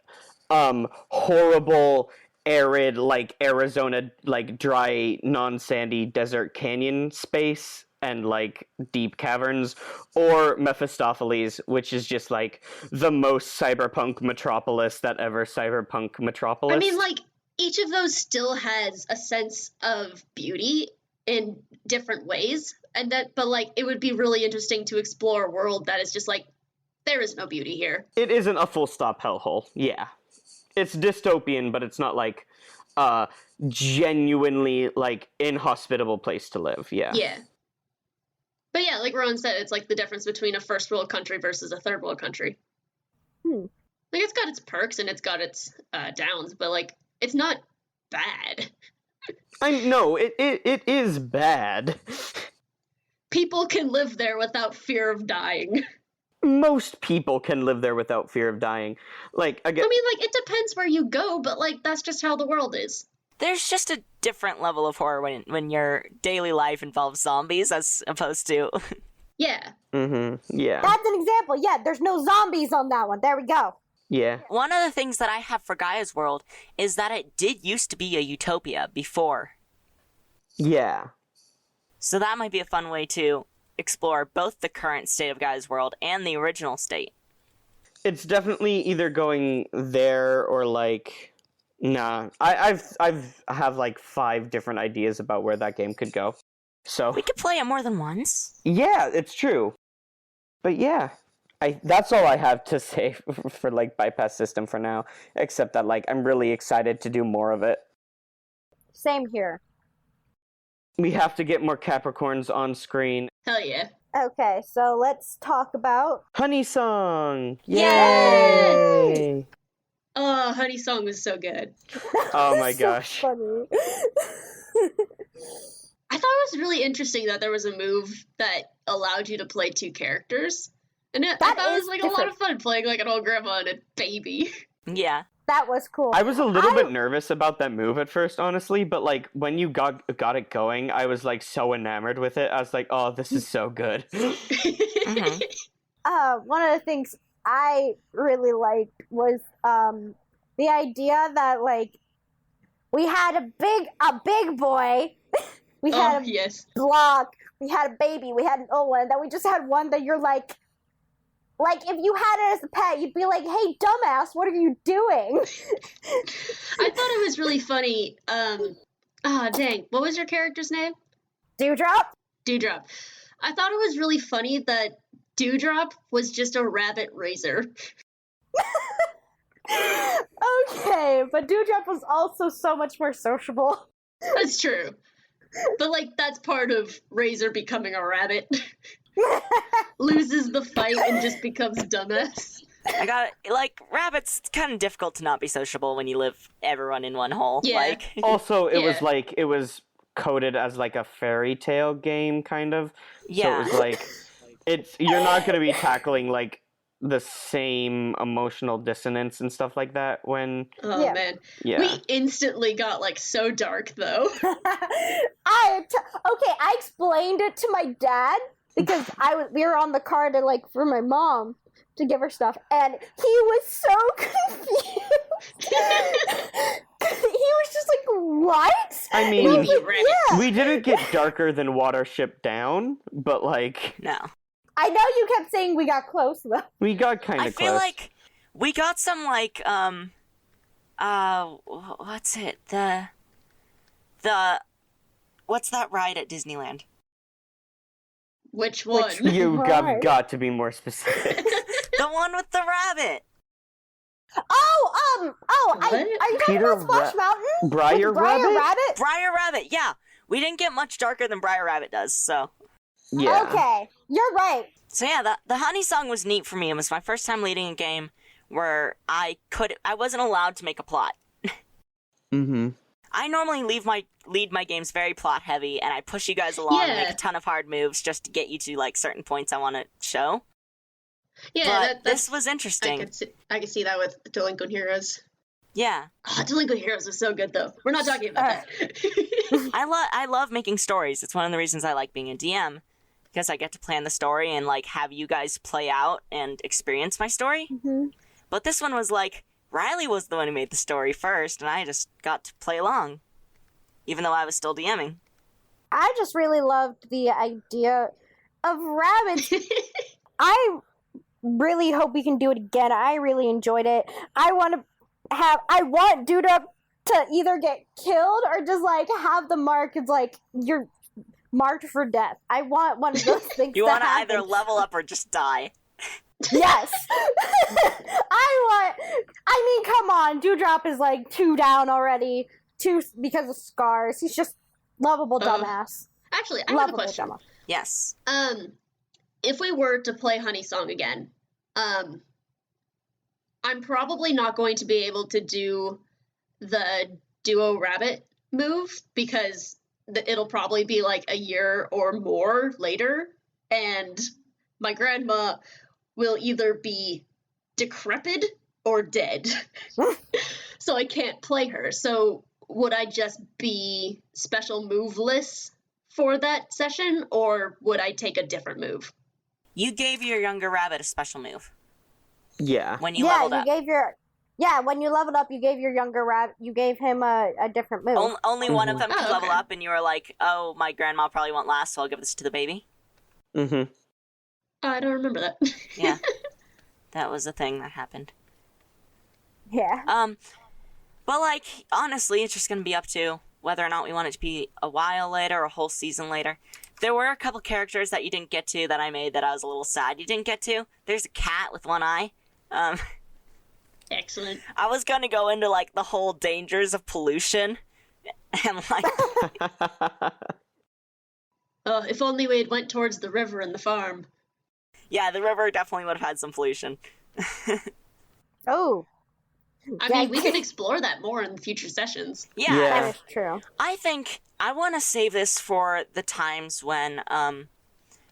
horrible, arid, like Arizona, like dry, non-sandy desert canyon space and like deep caverns, or Mephistopheles, which is just like the most cyberpunk metropolis that ever cyberpunk metropolis. I mean, like each of those still has a sense of beauty in different ways, and that, but like it would be really interesting to explore a world that is just like there is no beauty here. It isn't a full stop hellhole. Yeah. It's dystopian, but it's not like genuinely like inhospitable place to live. Yeah. Yeah. But yeah, like Rowan said, it's like the difference between a first world country versus a third world country. Hmm. Like it's got its perks and it's got its downs, but like it's not bad. No, it is bad. People can live there without fear of dying. Most people can live there without fear of dying. Like, again, I mean, like it depends where you go, but like that's just how the world is. There's just a different level of horror when your daily life involves zombies as opposed to Yeah. yeah. That's an example. Yeah, there's no zombies on that one. There we go. Yeah. One of the things that I have for Gaia's World is that it did used to be a utopia before. Yeah. So that might be a fun way to explore both the current state of Gaia's World and the original state. It's definitely either going there or like nah. I have like 5 different ideas about where that game could go. So We could play it more than once. yeah, it's true. But yeah, that's all I have to say for like Bypass System for now, except that like I'm really excited to do more of it. Same here. We have to get more Capricorns on screen. Hell yeah. Okay, so let's talk about. Honey Song! Yay! Oh, Honey Song was so good. Oh my So gosh. funny. I thought it was really interesting that there was a move that allowed you to play 2 characters. And I That thought it is was like a lot of fun playing like an old grandma and a baby. Yeah. That was cool. I was a little bit nervous about that move at first, honestly, but like when you got it going, I was like so enamored with it. I was like, "Oh, this is so good." Mhm. One of the things I really liked was the idea that like we had a big boy, we Oh, had a yes. block, we had a baby, we had an old one, that we just had one that you're like if you had it as a pet, you'd be like, "Hey, dumbass, what are you doing?" I thought it was really funny. Dang. What was your character's name? Dewdrop? Dewdrop. I thought it was really funny that Dewdrop was just a rabbit raiser. Okay, but Dewdrop was also so much more sociable. That's true. But, like, that's part of Razor becoming a rabbit. Loses the fight and just becomes dumbass. I got it. Like, rabbits, it's kind of difficult to not be sociable when you live everyone in one hole. Yeah. Like, Also, it was Yeah. like it was coded as like a fairy tale game kind of. yeah. So it was like you're not going to be tackling like the same emotional dissonance and stuff like that when Oh, Yeah. man. yeah. We instantly got, like, so dark, though. I explained it to my dad because we were on the car to like for my mom to give her stuff, and he was so confused. He was just like, "What?" I We mean, beat Reddit. Yeah. we didn't get darker than Watership Down, but like No. I know you kept saying we got close though. we got kind I of feel close. like we got some, like, what's it? What's that ride at Disneyland? Which one? You Right. got to be more specific. The one with the rabbit! Oh, What? are you talking Peter about Splash Mountain? Briar With Briar Rabbit? Briar Rabbit, yeah! We didn't get much darker than Briar Rabbit does, so... Yeah. Okay, you're right. So yeah, the Honey Song was neat for me. It was my first time leading a game where I wasn't allowed to make a plot. Mm-hmm. I normally lead my games very plot heavy, and I push you guys along and Yeah. make a ton of hard moves just to get you to like certain points I want to show. Yeah, but that's this was interesting. I could see that with Delinquent Heroes. Yeah. Oh, Delinquent Heroes was so good though. We're not talking about that. I love making stories. It's one of the reasons I like being a DM, because I get to plan the story and like have you guys play out and experience my story. Mm-hmm. But this one was like Riley was the one who made the story first, and I just got to play along, even though I was still DMing. I just really loved the idea of rabbits. I really hope we can do it again. I really enjoyed it. I want Dewdrop to either get killed or just like have the mark. It's like you're marked for death. I want one of those things. You want to happen. either level up or just die. Yes. I mean, come on. Dewdrop is like 2 down already. 2 because of scars. He's just lovable dumbass. Actually, I have a question. Dumbass. Yes. If we were to play Honey Song again, I'm probably not going to be able to do the duo rabbit move because it'll probably be like a year or more later, and my grandma will either be decrepit or dead. So I can't play her. So would I just be special moveless for that session, or would I take a different move? You gave your younger rabbit a special move Yeah. when you leveled up. When you leveled up, you gave your younger rabbit. You gave him a different move. Only one of them could Oh, level okay. up, and you were like, "Oh, my grandma probably won't last, so I'll give this to the baby." Mm-hmm. I don't remember that. Yeah, that was a thing that happened. Yeah. But like honestly, it's just gonna be up to whether or not we want it to be a while later or a whole season later. There were a couple characters that you didn't get to that I made that I was a little sad you didn't get to. There's a cat with one eye. Excellent. I was gonna go into like the whole dangers of pollution, and like Oh, if only we had went towards the river and the farm. yeah, the river definitely would have had some pollution. Oh. I mean, we can explore that more in future sessions. Yeah, Yeah. That is true. I think I want to save this for the times when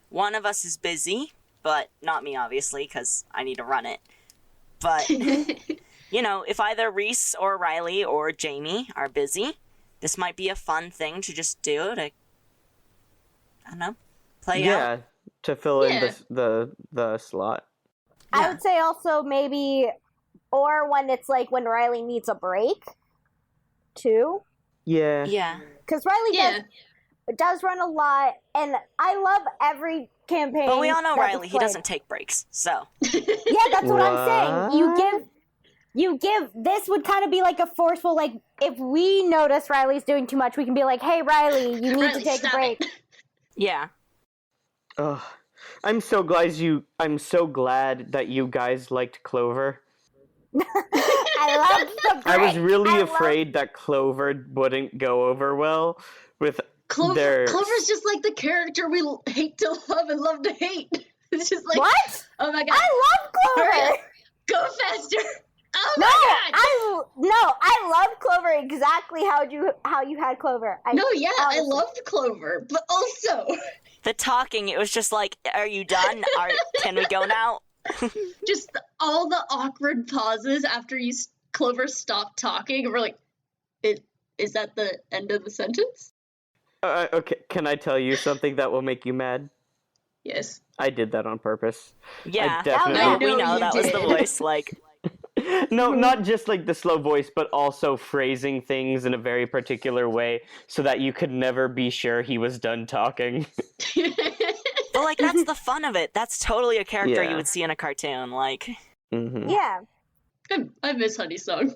one of us is busy, but not me obviously because I need to run it. But you know, if either Reese or Riley or Jamie are busy, this might be a fun thing to just do to, I don't know, play out. Yeah, to fill in Yeah. the slot. I Yeah. would say also maybe, or when it's like when Riley needs a break, too. Yeah. Yeah. Because Riley Yeah. does run a lot, and I love every campaign. But we all know that Riley, was he played. doesn't take breaks, so. Yeah, that's what I'm saying. What? You give. This would kind of be like a forceful, like if we notice Riley's doing too much, we can be like, "Hey, Riley, you need Riley, to take a stop break." it. Yeah. Ugh. I'm so glad that you guys liked Clover. I love the I was break. really I love- afraid that Clover wouldn't go over well with Clover's just like the character we hate to love and love to hate. It's just like, What? oh my god, I love Clover. Hurry up. Go faster! Oh No, my god! I love Clover exactly how you had Clover. No, yeah, I honestly. loved Clover, but also The talking, it was just like, are you done? Can we go now? just all the awkward pauses after Clover stopped talking, and we're like, is that the end of the sentence? Okay, can I tell you something that will make you mad? Yes. I did that on purpose. Yeah. definitely- No, I we know know you that was the did. voice, like, No, not just like the slow voice, but also phrasing things in a very particular way so that you could never be sure he was done talking. but like, that's the fun of it. That's totally a character Yeah. you would see in a cartoon, like. Mm-hmm. Yeah, I miss Honey Song.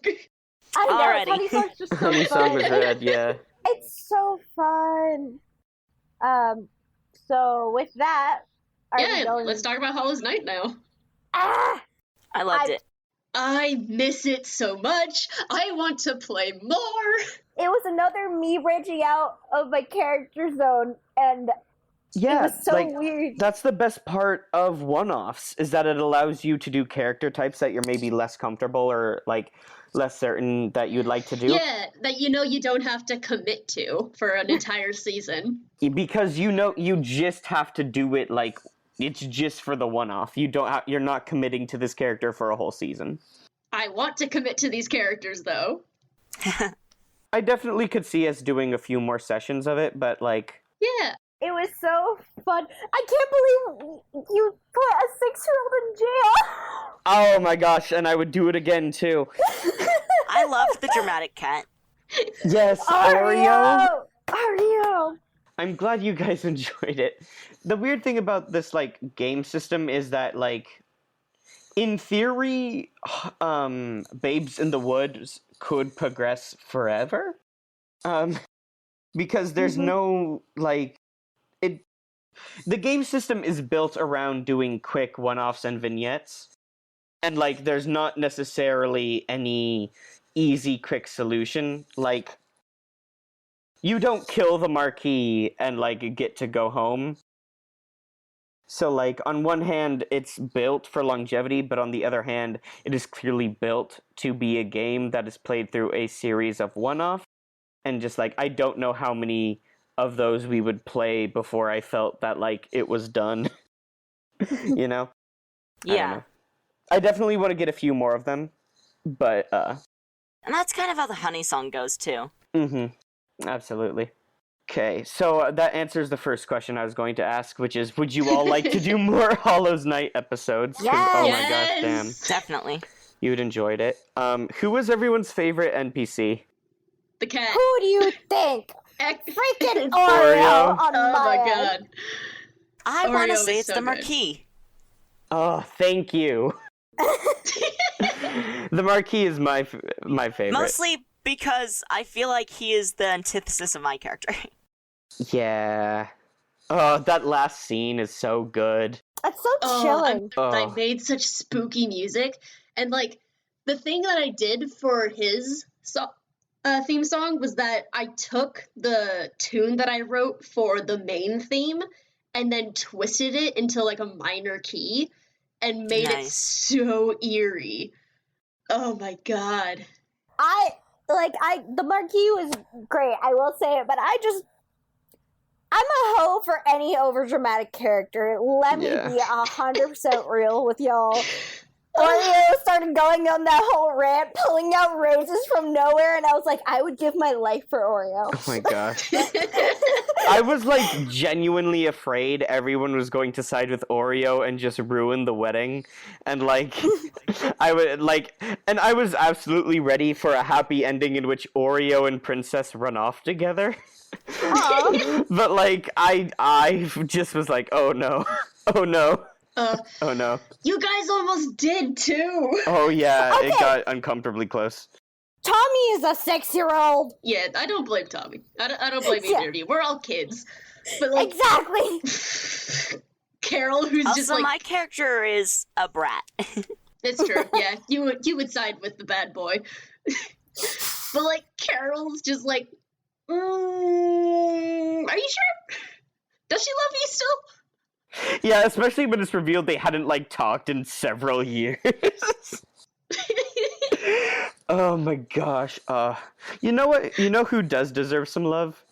I know. Alrighty. Honey Song's just so Honey fun. Song was rad, yeah. It's so fun. So with that, are we Yeah, going? let's talk about Hollows Knight now. Ah! I loved I- it. I miss it so much. I want to play more. It was another me branching out of my character zone, and Yeah, it was so like, weird. that's the best part of one-offs, is that it allows you to do character types that you're maybe less comfortable or, like, less certain that you'd like to do. Yeah, that you don't have to commit to for an entire season. Because you just have to do it, like, it's just for the one-off. You're not committing to this character for a whole season. I want to commit to these characters, though. I definitely could see us doing a few more sessions of it, but like... Yeah. It was so fun. I can't believe you put a 6-year-old in jail. Oh my gosh, and I would do it again, too. I loved the dramatic cat. Yes, Oreo! Oreo! I'm glad you guys enjoyed it. The weird thing about this, like, game system is that, like, in theory, Babes in the Woods could progress forever. Because there's no, like, the game system is built around doing quick one-offs and vignettes. And, like, there's not necessarily any easy, quick solution. Like, you don't kill the Marquis and, like, get to go home. So, like, on one hand, it's built for longevity, but on the other hand, it is clearly built to be a game that is played through a series of one-off. And just, like, I don't know how many of those we would play before I felt that, like, it was done. You know? I don't Yeah. know. I definitely want to get a few more of them, but, And that's kind of how the Honey Song goes, too. Absolutely. Okay, so that answers the first question I was going to ask, which is, would you all like to do more Hollows Knight episodes? 'Cause, oh my gosh, damn. Definitely. You'd enjoyed it. Who was everyone's favorite NPC? The cat. Who do you think? Freaking Oreo. Oreo on Oh my end. god. I want to Oreo say is it's so the good. Marquis. Oh, thank you. The Marquis is my favorite. Mostly because I feel like he is the antithesis of my character. Yeah. Oh, that last scene is so good. That's so Oh, chilling. I Oh. made such spooky music, and like the thing that I did for his theme song was that I took the tune that I wrote for the main theme and then twisted it into like a minor key and made it Nice. so eerie. Oh my god. The Marquis was great, I will say it, but I'm a hoe for any overdramatic character. Let me Yeah. be 100% real with y'all. Oreo started going on that whole rant, pulling out roses from nowhere, and I was like, I would give my life for Oreo. Oh my gosh. I was like genuinely afraid everyone was going to side with Oreo and just ruin the wedding. And like I was absolutely ready for a happy ending in which Oreo and Princess run off together. Aw. But like I just was like, oh no. Oh no. Oh no. You guys almost did too. Oh yeah, it Okay. got uncomfortably close. Tommy is a 6-year-old. Yeah, I don't blame Tommy. I don't blame Yeah. either of you. We're all kids. But like Exactly. Carol, who's just Also, like my character is a brat. it's true. Yeah, you would side with the bad boy. But like Carol's just like, are you sure? Does she love you still? Yeah, especially when it's revealed they hadn't like talked in several years. Oh my gosh. You know what? You know who does deserve some love?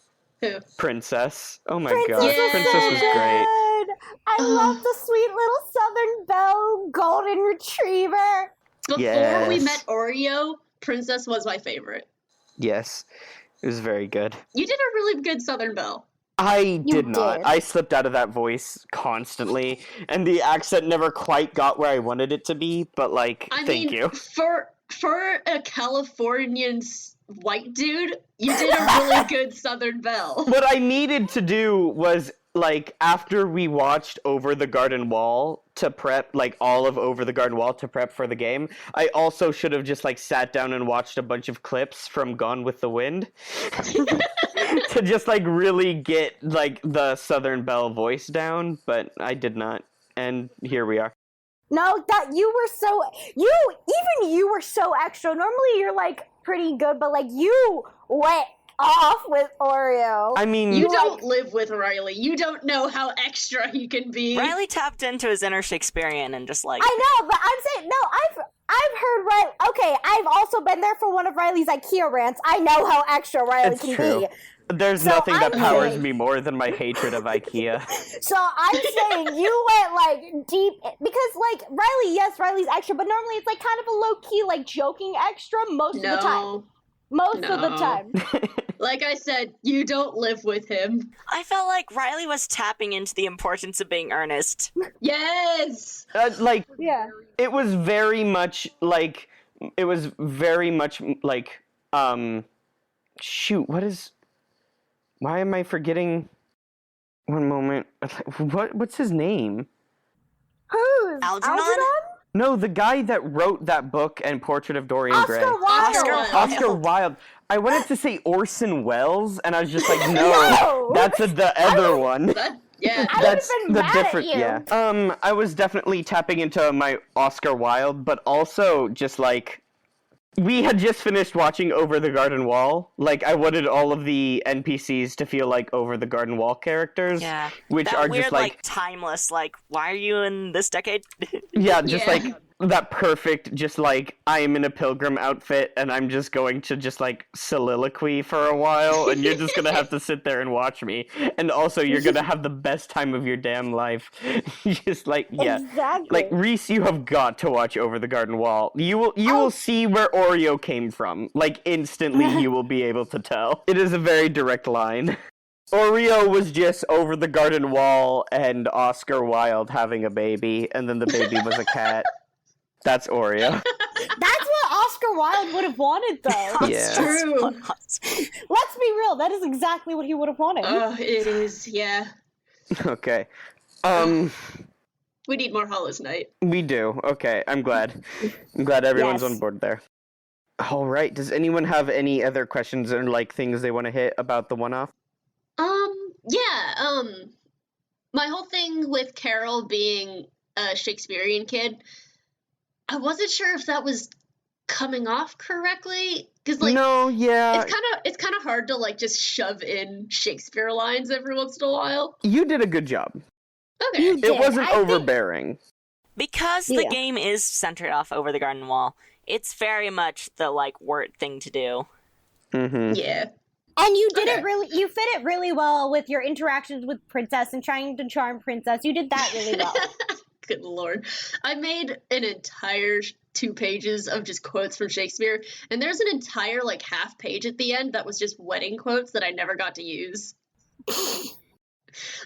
Who? Princess. Oh my Princess gosh. Yeah. Princess was great. good. I love the sweet little Southern Belle golden retriever. Before we Yes. met Oreo, Princess was my favorite. Yes. It was very good. You did a really good Southern Belle. I You did not. did. I slipped out of that voice constantly, and the accent never quite got where I wanted it to be, but like, I thank mean, you. for a Californian white dude, you did a really good Southern Belle. What I needed to do was, like, after we watched Over the Garden Wall to prep, like, all of Over the Garden Wall to prep for the game, I also should have just, like, sat down and watched a bunch of clips from Gone with the Wind to just, like, really get, like, the Southern Belle voice down, but I did not. And here we are. No, that you were so you were so extra. Normally you're like pretty good, but like you went off with Oreo. I mean, You Like- don't live with Riley. You don't know how extra he can be. Riley tapped into his inner Shakespearean and just like, I know, but I'm saying no. I've heard Riley. Okay, I've also been there for one of Riley's IKEA rants. I know how extra Riley It's can true. be. there's So nothing that I'm powers saying- me more than my hatred of IKEA. So I'm saying you went like deep because like Riley, yes, Riley's extra, but normally it's like kind of a low key like joking extra most of the time. No. Most of the No. time. Like I said, you don't live with him. I felt like Riley was tapping into the importance of being earnest. Yes! Like, Yeah. it was very much like, shoot, why am I forgetting? One moment. What's his name? Who's Algernon? No, the guy that wrote that book and Portrait of Dorian Gray. Oscar Wilde. Oscar Wilde. Oscar Wilde. I wanted to say Orson Welles, and I was just like, no, No! that's the other one. Yeah. I That's would've been the mad at different, you. yeah. I was definitely tapping into my Oscar Wilde, but also just like, we had just finished watching Over the Garden Wall. Like, I wanted all of the NPCs to feel like Over the Garden Wall characters. Yeah. Which That are weird, just like, timeless, like, why are you in this decade? yeah, just Yeah. like that perfect, just like, I am in a pilgrim outfit and I'm just going to just like soliloquy for a while and you're just gonna have to sit there and watch me. And also you're gonna have the best time of your damn life. Just like, yeah. Exactly. Like, Reese, you have got to watch Over the Garden Wall. You will see where Oreo came from. Like, instantly you will be able to tell. It is a very direct line. Oreo was just over the garden wall and Oscar Wilde having a baby, and then the baby was a cat. That's Oreo. That's what Oscar Wilde would have wanted, though. Yeah. True. Let's be real. That is exactly what he would have wanted. Oh, it is, yeah. Okay. We need more Hollows Night. We do. Okay, I'm glad. I'm glad everyone's Yes. on board there. All right. Does anyone have any other questions or like things they want to hit about the one-off? Yeah, my whole thing with Carol being a Shakespearean kid, I wasn't sure if that was coming off correctly, because like No, yeah. it's kind of hard to like just shove in Shakespeare lines every once in a while. You did a good job. Okay. You It did. wasn't I think- overbearing. Because the Yeah. game is centered off Over the Garden Wall, it's very much the, like, word thing to do. Mm-hmm. Yeah. And you did Okay. it really. You fit it really well with your interactions with Princess and trying to charm Princess. You did that really well. Good lord. I made an entire 2 pages of just quotes from Shakespeare, and there's an entire like half page at the end that was just wedding quotes that I never got to use.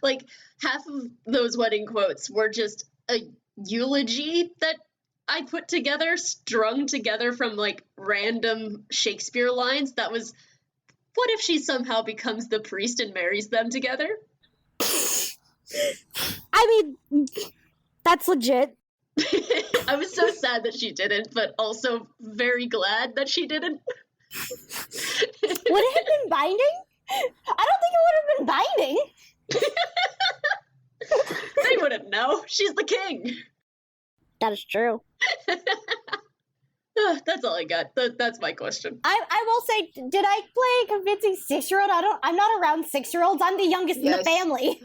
Like half of those wedding quotes were just a eulogy that I put together, strung together from like random Shakespeare lines that was, what if she somehow becomes the priest and marries them together? I mean, that's legit. I was so sad that she didn't, but also very glad that she didn't. Would it have been binding? I don't think it would have been binding. They wouldn't know. She's the king. That is true. That's all I got. That's my question. I will say, did I play a convincing 6-year-old? I'm not around 6-year-olds. I'm the youngest in the Yes. family.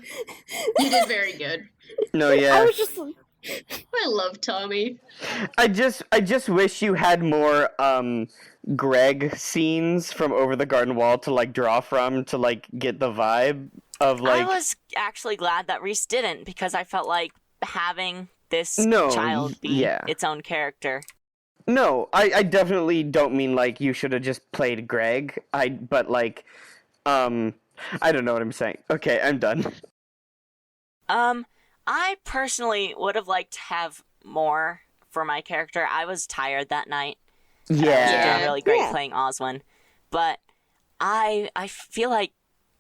You did very good. No, I yeah. was just. I love Tommy. I just wish you had more Greg scenes from Over the Garden Wall to like draw from to like get the vibe of like I was actually glad that Reese didn't, because I felt like having this No, child be yeah. its own character. No, I definitely don't mean like you should have just played Greg. But like I don't know what I'm saying. Okay, I'm done. I personally would have liked to have more for my character. I was tired that night. I was Yeah. doing really great Yeah. playing Oswin, but I feel like,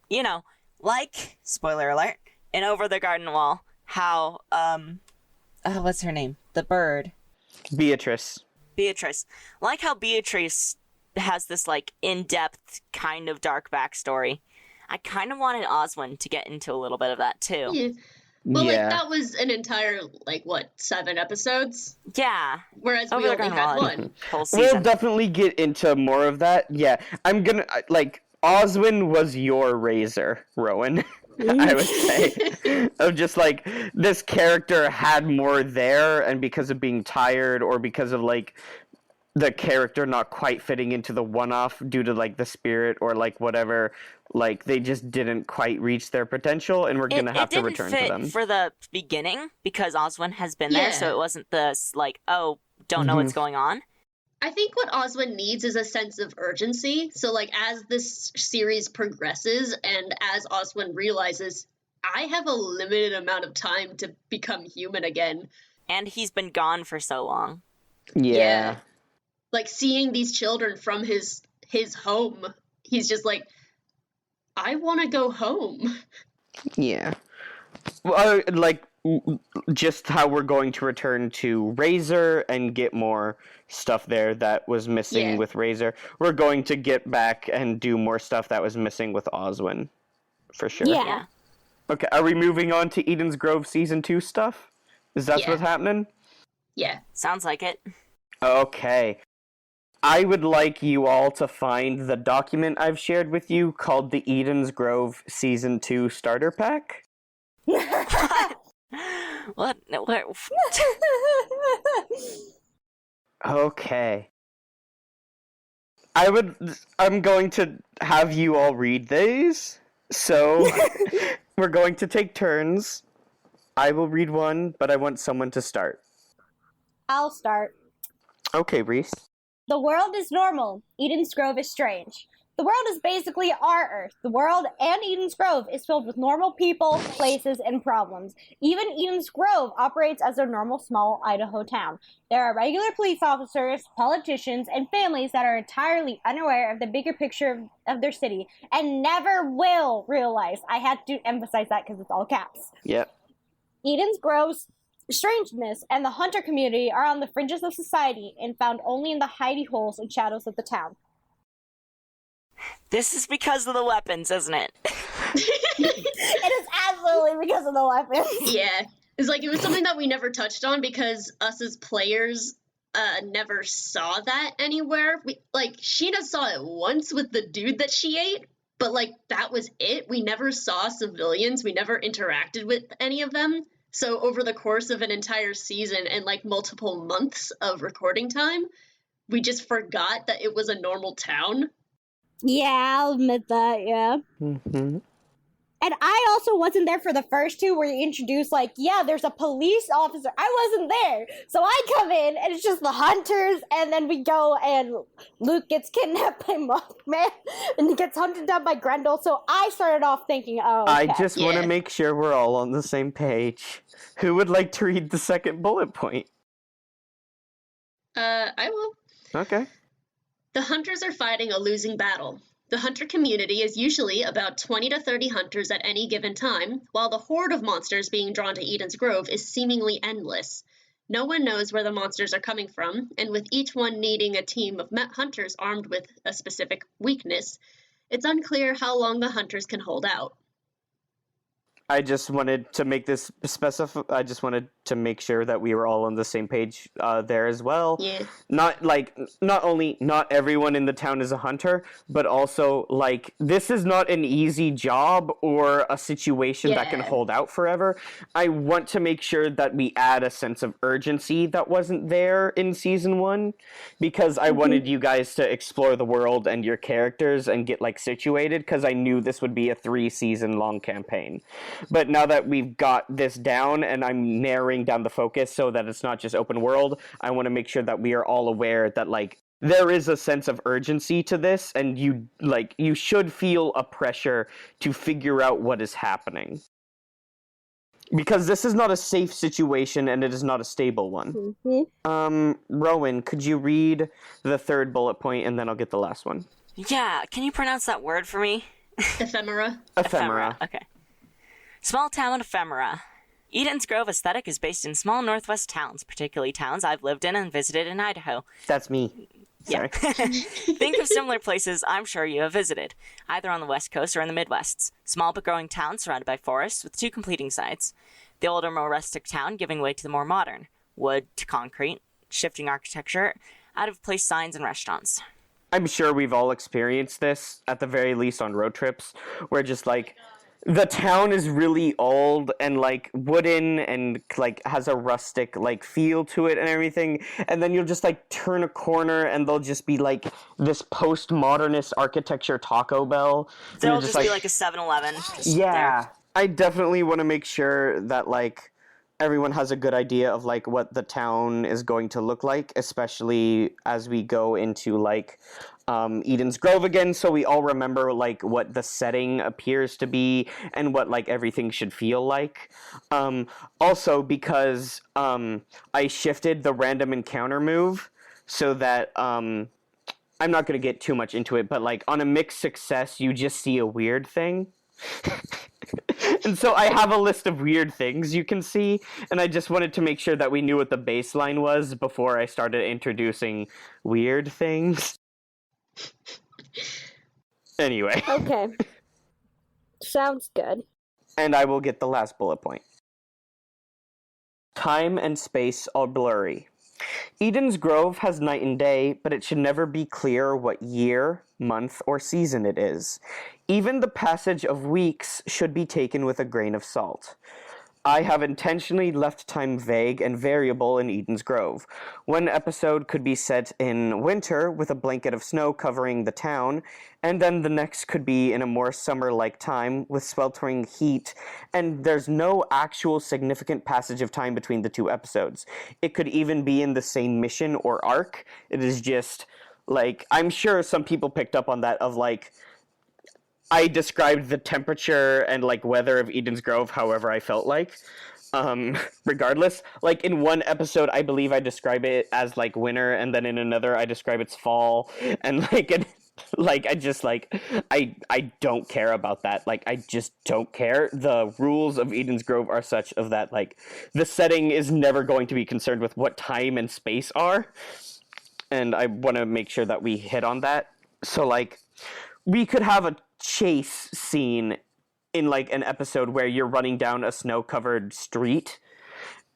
you know, like, spoiler alert, in Over the Garden Wall, how what's her name? The bird. Beatrice. Beatrice. Like how Beatrice has this like in-depth kind of dark backstory. I kind of wanted Oswin to get into a little bit of that too. Yeah. But yeah. like that was an entire like what 7 episodes, Yeah. whereas Over we the only Garden had Wall. one. Whole We'll season. definitely get into more of that. Yeah, I'm gonna like Oswin was your Razor, Rowan. I would say. Of just like this character had more there, and because of being tired or because of like the character not quite fitting into the one-off due to like the spirit or like whatever, like they just didn't quite reach their potential, and we're gonna have to return to them. It didn't fit for the beginning because Oswin has been there, so it wasn't the like, oh, don't know what's going on. I think what Oswin needs is a sense of urgency. So, like, as this series progresses and as Oswin realizes, I have a limited amount of time to become human again. And he's been gone for so long. Yeah. Like, seeing these children from his home, he's just like, I want to go home. Yeah. Well, like, just how we're going to return to Razor and get more stuff there that was missing with Razor. We're going to get back and do more stuff that was missing with Oswin. For sure. Yeah. Okay, are we moving on to Eden's Grove Season 2 stuff? Is that what's happening? Yeah. Sounds like it. Okay. I would like you all to find the document I've shared with you called the Eden's Grove Season 2 Starter Pack. What? Okay. I'm going to have you all read these. So, we're going to take turns. I will read one, but I want someone to start. I'll start. Okay, Reese. The world is normal. Eden's Grove is strange. The world is basically our Earth. The world and Eden's Grove is filled with normal people, places, and problems. Even Eden's Grove operates as a normal small Idaho town. There are regular police officers, politicians, and families that are entirely unaware of the bigger picture of their city and never will realize. I had to emphasize that because it's all caps. Yep. Eden's Grove's strangeness and the hunter community are on the fringes of society and found only in the hidey holes and shadows of the town. This is because of the weapons, isn't it? It is absolutely because of the weapons. Yeah. It's like, it was something that we never touched on because us as players never saw that anywhere. Sheena saw it once with the dude that she ate, but, like, that was it. We never saw civilians. We never interacted with any of them. So over the course of an entire season and, like, multiple months of recording time, we just forgot that it was a normal town. Yeah, I'll admit that, yeah. Mm-hmm. And I also wasn't there for the first two where you introduced, like, yeah, there's a police officer. I wasn't there. So I come in, and it's just the hunters, and then we go, and Luke gets kidnapped by Mothman, and he gets hunted down by Grendel. So I started off thinking, oh, okay. I just want to make sure we're all on the same page. Who would like to read the second bullet point? I will. Okay. The hunters are fighting a losing battle. The hunter community is usually about 20 to 30 hunters at any given time, while the horde of monsters being drawn to Eden's Grove is seemingly endless. No one knows where the monsters are coming from, and with each one needing a team of hunters armed with a specific weakness, it's unclear how long the hunters can hold out. I just wanted to make this specific. I just wanted to make sure that we were all on the same page there as well. Yeah. Not only not everyone in the town is a hunter, but also like this is not an easy job or a situation that can hold out forever. I want to make sure that we add a sense of urgency that wasn't there in season 1, because I wanted you guys to explore the world and your characters and get like situated, because I knew this would be a 3-season long campaign. But now that we've got this down and I'm narrowing down the focus so that it's not just open world, I want to make sure that we are all aware that like there is a sense of urgency to this, and you should feel a pressure to figure out what is happening. Because this is not a safe situation and it is not a stable one. Mm-hmm. Rowan, could you read the third bullet point and then I'll get the last one? Yeah, can you pronounce that word for me? Ephemera. Ephemera. Okay. Small town ephemera. Eden's Grove aesthetic is based in small northwest towns, particularly towns I've lived in and visited in Idaho. That's me. Sorry. Think of similar places I'm sure you have visited, either on the West Coast or in the Midwest. Small but growing towns surrounded by forests with 2 completing sides. The older, more rustic town giving way to the more modern. Wood to concrete, shifting architecture, out-of-place signs and restaurants. I'm sure we've all experienced this, at the very least on road trips, where just, like, the town is really old and, like, wooden and, like, has a rustic, like, feel to it and everything, and then you'll just, like, turn a corner and there'll just be, like, this postmodernist architecture Taco Bell. And There'll you're just be like a 7-Eleven. yeah, I definitely want to make sure that, like, everyone has a good idea of, like, what the town is going to look like, especially as we go into, like, Eden's Grove again, so we all remember, like, what the setting appears to be and what, like, everything should feel like. Also, because I shifted the random encounter move so that I'm not going to get too much into it, but, like, on a mixed success, you just see a weird thing. And so I have a list of weird things you can see, and I just wanted to make sure that we knew what the baseline was before I started introducing weird things. Anyway. Okay. Sounds good. And I will get the last bullet point. Time and space are blurry. Eden's Grove has night and day, but it should never be clear what year, month, or season it is. Even the passage of weeks should be taken with a grain of salt. I have intentionally left time vague and variable in Eden's Grove. One episode could be set in winter with a blanket of snow covering the town, and then the next could be in a more summer-like time with sweltering heat, and there's no actual significant passage of time between the two episodes. It could even be in the same mission or arc. It is just, like, I'm sure some people picked up on that of, like, I described the temperature and, like, weather of Eden's Grove however I felt like. Regardless, like, in one episode, I believe I describe it as, like, winter, and then in another, I describe it's fall, and, like, I just, like, I don't care about that. Like, I just don't care. The rules of Eden's Grove are such of that, like, the setting is never going to be concerned with what time and space are, and I want to make sure that we hit on that. So, like, we could have a chase scene in, like, an episode where you're running down a snow-covered street,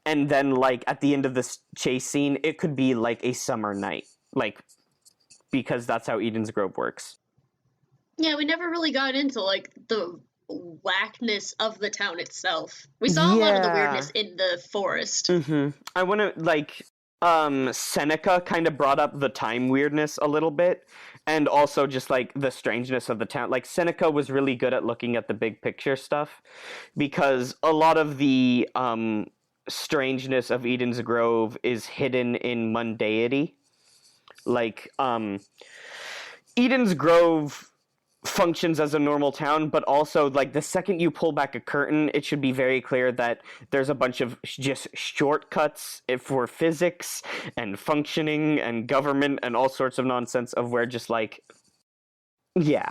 and then, like, at the end of this chase scene, it could be, like, a summer night, like, because that's how Eden's Grove works. Yeah, we never really got into, like, the whackness of the town itself. We saw a lot of the weirdness in the forest. I want to, like, Seneca kind of brought up the time weirdness a little bit, and also just, like, the strangeness of the town. Like, Seneca was really good at looking at the big picture stuff, because a lot of the strangeness of Eden's Grove is hidden in mundanity. Like, Eden's Grove functions as a normal town, but also, like, the second you pull back a curtain, it should be very clear that there's a bunch of just shortcuts for physics and functioning and government and all sorts of nonsense of where just, like, yeah,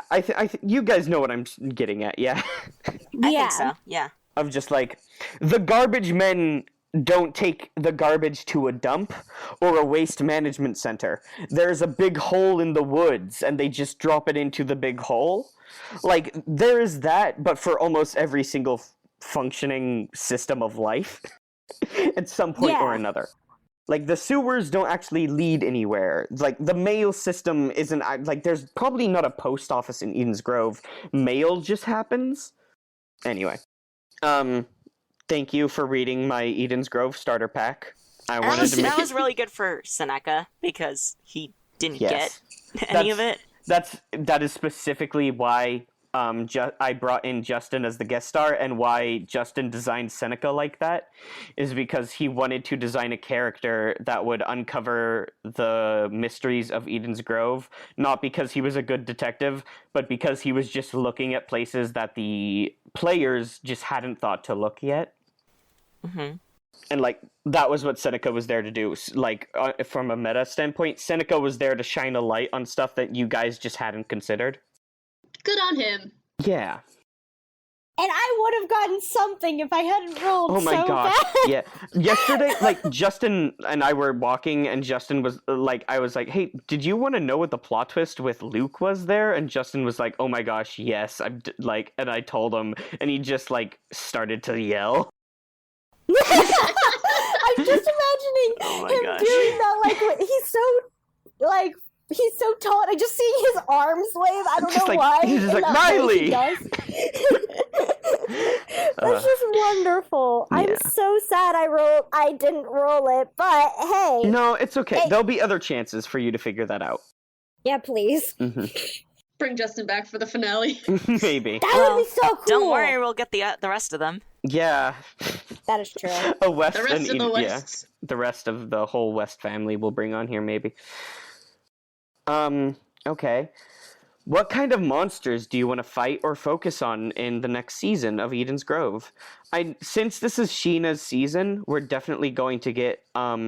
you guys know what I'm getting at, yeah? I think so, yeah. Of just, like, the garbage men don't take the garbage to a dump or a waste management center. There's a big hole in the woods, and they just drop it into the big hole. Like, there is that, but for almost every single functioning system of life at some point or another. Like, the sewers don't actually lead anywhere. Like, the mail system isn't, like, there's probably not a post office in Eden's Grove. Mail just happens. Anyway. Thank you for reading my Eden's Grove starter pack. That was really good for Seneca, because he didn't get any of it. That is specifically why I brought in Justin as the guest star, and why Justin designed Seneca like that, is because he wanted to design a character that would uncover the mysteries of Eden's Grove, not because he was a good detective, but because he was just looking at places that the players just hadn't thought to look yet. Mm-hmm. And, like, that was what Seneca was there to do. Like, from a meta standpoint, Seneca was there to shine a light on stuff that you guys just hadn't considered. Good on him. Yeah. And I would have gotten something if I hadn't rolled so bad. Oh my gosh, yeah. Yesterday, like, Justin and I were walking, and Justin was, like, I was like, hey, did you want to know what the plot twist with Luke was there? And Justin was like, oh my gosh, yes. And I told him, and he just, like, started to yell. I'm just imagining him doing that, like, he's so, like, he's so tall, and I just see his arms wave. I don't Just know like- why. he's just in like, that way he "Miley!" does. That's just wonderful. yeah. I'm so sad I didn't roll it, but hey. No, it's okay. Hey. There'll be other chances for you to figure that out. Yeah, please. hmm Bring Justin back for the finale. Maybe. That Well, would be so cool. Don't worry, we'll get the rest of them. Yeah. That is true. A West The rest and of the yeah. Wests. The rest of the whole West family we'll bring on here, maybe. Okay. What kind of monsters do you want to fight or focus on in the next season of Eden's Grove? Since this is Sheena's season, we're definitely going to get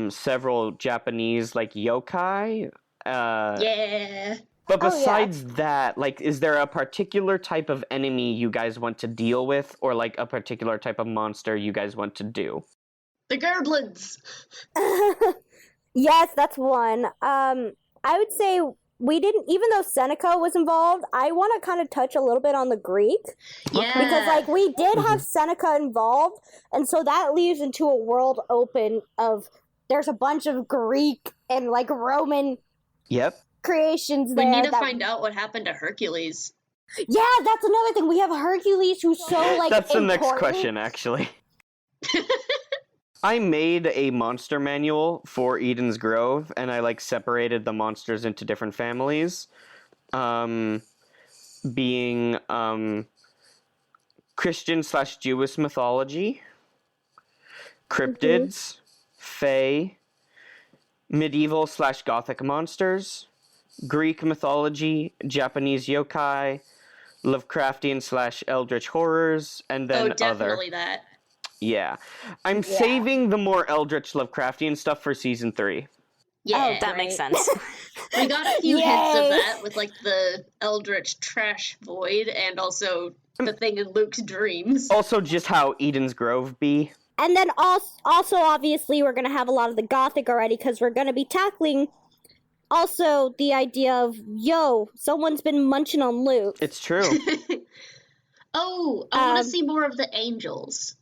several Japanese like yokai. Yeah. But Oh, yeah. besides that, like, is there a particular type of enemy you guys want to deal with, or like a particular type of monster you guys want to do? The Gerblins. Yes, that's one. I would say we didn't, even though Seneca was involved, I want to kind of touch a little bit on the Greek. Yeah. Because, like, we did Mm-hmm. have Seneca involved, and so that leaves into a world open of there's a bunch of Greek and, like, Roman Yep. creations we there. need to that- find out what happened to Hercules. Yeah, that's another thing. We have Hercules, who's so, like, That's the next important. question, actually. I made a monster manual for Eden's Grove, and I like separated the monsters into different families, being Christian/Jewish mythology, cryptids, fae, medieval/Gothic monsters, Greek mythology, Japanese yokai, Lovecraftian/Eldritch horrors, and then Oh, definitely other. that. Yeah. I'm Yeah. saving the more Eldritch Lovecraftian stuff for season 3. Yeah. That makes Great. sense. We got a few hints Yay. of that with like the Eldritch Trash Void and also the thing in Luke's dreams. Also, just how Eden's Grove be. And then also obviously, we're going to have a lot of the Gothic already because we're going to be tackling also the idea of, yo, someone's been munching on Luke. It's true. Oh, I want Um, to see more of the angels.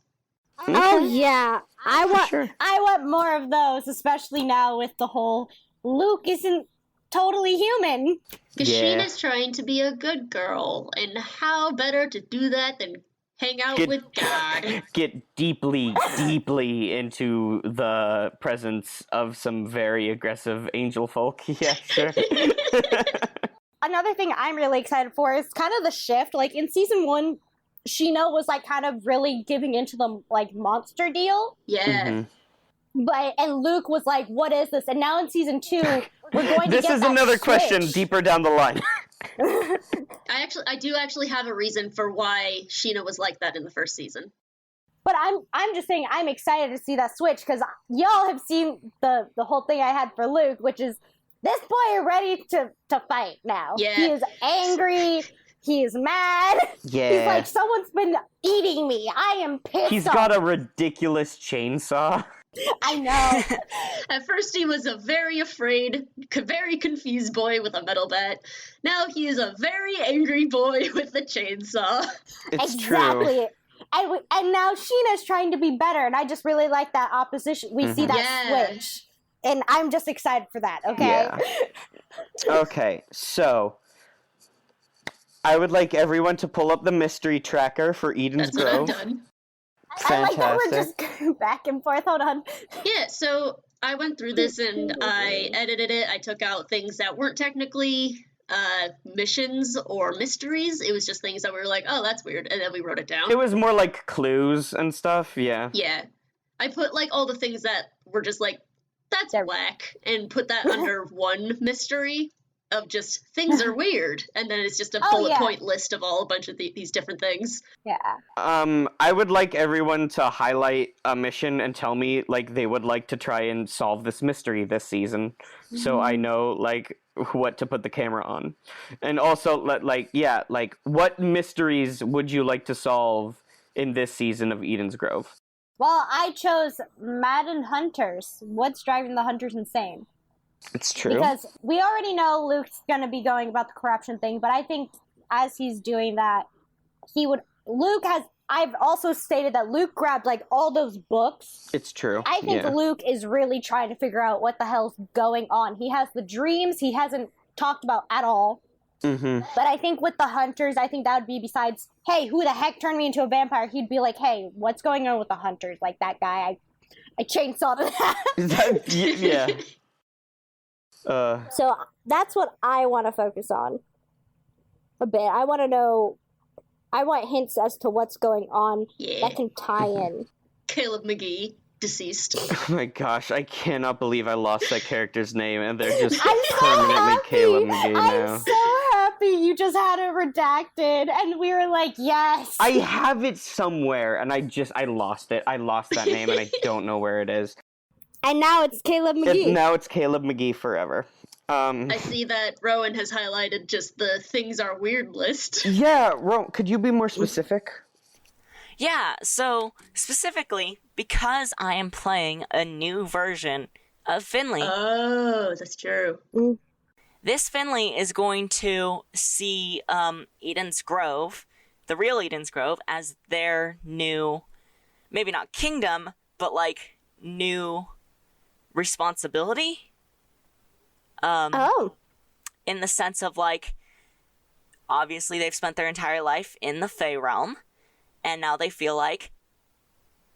Oh yeah, I want Sure. I want more of those, especially now with the whole Luke isn't totally human. Because Yeah. Sheena's trying to be a good girl, and how better to do that than hang out Good- with God? Get deeply, deeply into the presence of some very aggressive angel folk. Yeah, sure. Another thing I'm really excited for is kind of the shift. Like in season 1, Sheena was like kind of really giving into the like monster deal. Yeah. Mhm. And Luke was like, "What is this?" And now in season 2, we're going to This get is that another question switch. deeper down the line. I do actually have a reason for why Sheena was like that in the first season. But I'm just saying I'm excited to see that switch because y'all have seen the whole thing I had for Luke, which is this boy is ready to fight now. Yeah. He is angry. He is mad. Yeah. He's like, someone's been eating me. I am pissed He's off. got a ridiculous chainsaw. I know. At first, he was a very afraid, very confused boy with a metal bat. Now he is a very angry boy with a chainsaw. It's true. Exactly. And now Sheena's trying to be better, and I just really like that opposition. We see Mhm. that Yeah. switch, and I'm just excited for that. Okay. Yeah. Okay, so I would like everyone to pull up the mystery tracker for Eden's That's what I've Grove. done. I like that we're Fantastic. just going back and forth. Hold on. Yeah, so I went through this and I edited it. I took out things that weren't technically missions or mysteries. It was just things that we were like, oh, that's weird. And then we wrote it down. It was more like clues and stuff, yeah. Yeah. I put like all the things that were just like, that's They're- whack, and put that under one mystery of just things are weird. And then it's just a Oh, bullet yeah. point list of all a bunch of these different things. Yeah. I would like everyone to highlight a mission and tell me like they would like to try and solve this mystery this season, so I know like what to put the camera on, and also what mysteries would you like to solve in this season of Eden's Grove? Well, I chose Madden Hunters. What's driving the hunters insane? It's true. Because we already know Luke's going to be going about the corruption thing, but I think as he's doing that, I've also stated that Luke grabbed like all those books. It's true. I think yeah. Luke is really trying to figure out what the hell's going on. He has the dreams. He hasn't talked about at all. Mm-hmm. But I think with the hunters, I think that would be besides, hey, who the heck turned me into a vampire? He'd be like, hey, what's going on with the hunters? Like that guy, I chainsawed that. Yeah. So that's what I want to focus on a bit. I want to know. I want hints as to what's going on Yeah. that can tie in. Caleb McGee, deceased. Oh my gosh, I cannot believe I lost that character's name, and they're just I'm so permanently happy. Caleb McGee now. I'm so happy you just had it redacted, and we were like, yes. I have it somewhere, and I lost it. I lost that name, and I don't know where it is. And now it's Caleb McGee. Now it's Caleb McGee forever. I see that Rowan has highlighted just the things are weird list. Yeah, could you be more specific? Yeah, so specifically, because I am playing a new version of Finley, Oh, that's true. this Finley is going to see Eden's Grove, the real Eden's Grove, as their new, maybe not kingdom, but like new responsibility. Oh. In the sense of like, obviously they've spent their entire life in the Fey realm, and now they feel like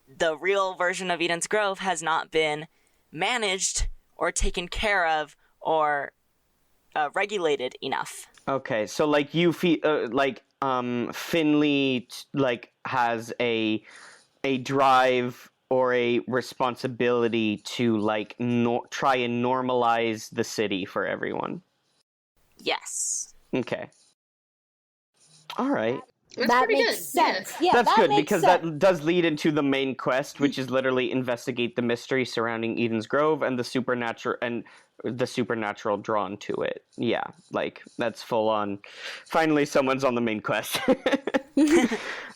the real version of Eden's Grove has not been managed or taken care of or regulated enough. Okay, so like you feel Finley has a drive or a responsibility to like try and normalize the city for everyone. Yes. Okay. All right. That's That pretty makes good. sense. Yeah, That's that good makes because sense. that does lead into the main quest, which is literally investigate the mystery surrounding Eden's Grove and the supernatural drawn to it. Yeah, like that's full on. Finally, someone's on the main quest.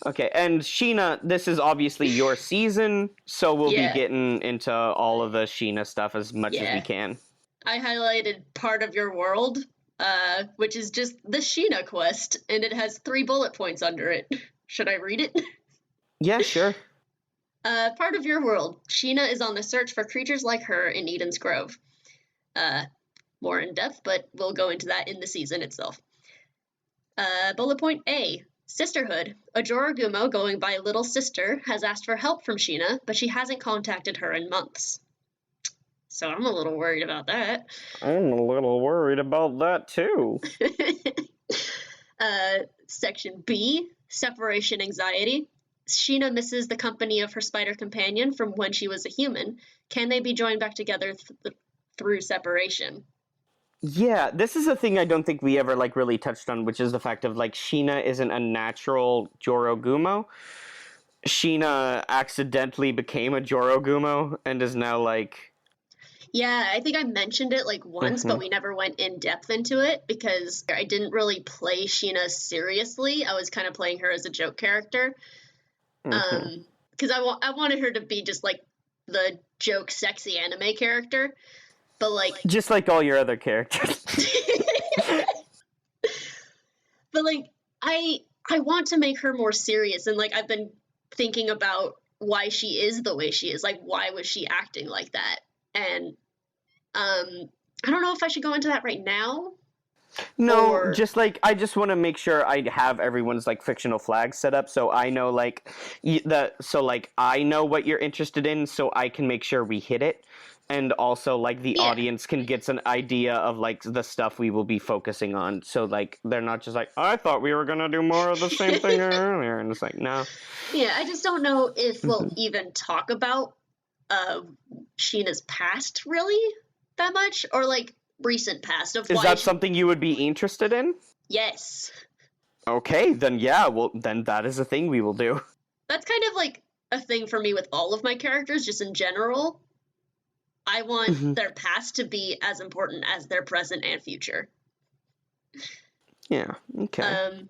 Okay, and Sheena, this is obviously your season, so we'll Yeah. be getting into all of the Sheena stuff as much as we Yeah. can. I highlighted part of your world, which is just the Sheena quest, and it has 3 bullet points under it. Should I read it? Yeah, sure. Part of your world. Sheena is on the search for creatures like her in Eden's Grove. More in depth, but we'll go into that in the season itself. Bullet point A. Sisterhood. A Jorogumo going by Little Sister has asked for help from Sheena, but she hasn't contacted her in months. So I'm a little worried about that. I'm a little worried about that too. Section B. Separation anxiety. Sheena misses the company of her spider companion from when she was a human. Can they be joined back together through separation? Yeah, this is a thing I don't think we ever like really touched on, which is the fact of like Sheena isn't a natural Jorogumo. Sheena accidentally became a Jorogumo and is now like Yeah, I think I mentioned it like once, but we never went in depth into it because I didn't really play Sheena seriously. I was kind of playing her as a joke character. Because I wanted her to be just like the joke sexy anime character. But like just like all your other characters. but like I want to make her more serious, and like I've been thinking about why she is the way she is. Like why was she acting like that? And I don't know if I should go into that right now. No, Or- just like I just want to make sure I have everyone's like fictional flags set up so I know like I know what you're interested in so I can make sure we hit it. And also, like, the Yeah. audience can get an idea of, like, the stuff we will be focusing on. So, like, they're not just like, I thought we were going to do more of the same thing earlier. And it's like, no. Yeah, I just don't know if we'll even talk about Sheena's past really that much, or like recent past of Is why that something you would be interested in? Yes. Okay, then yeah, well, then that is a thing we will do. That's kind of like a thing for me with all of my characters, just in general. I want their past to be as important as their present and future. Yeah, okay.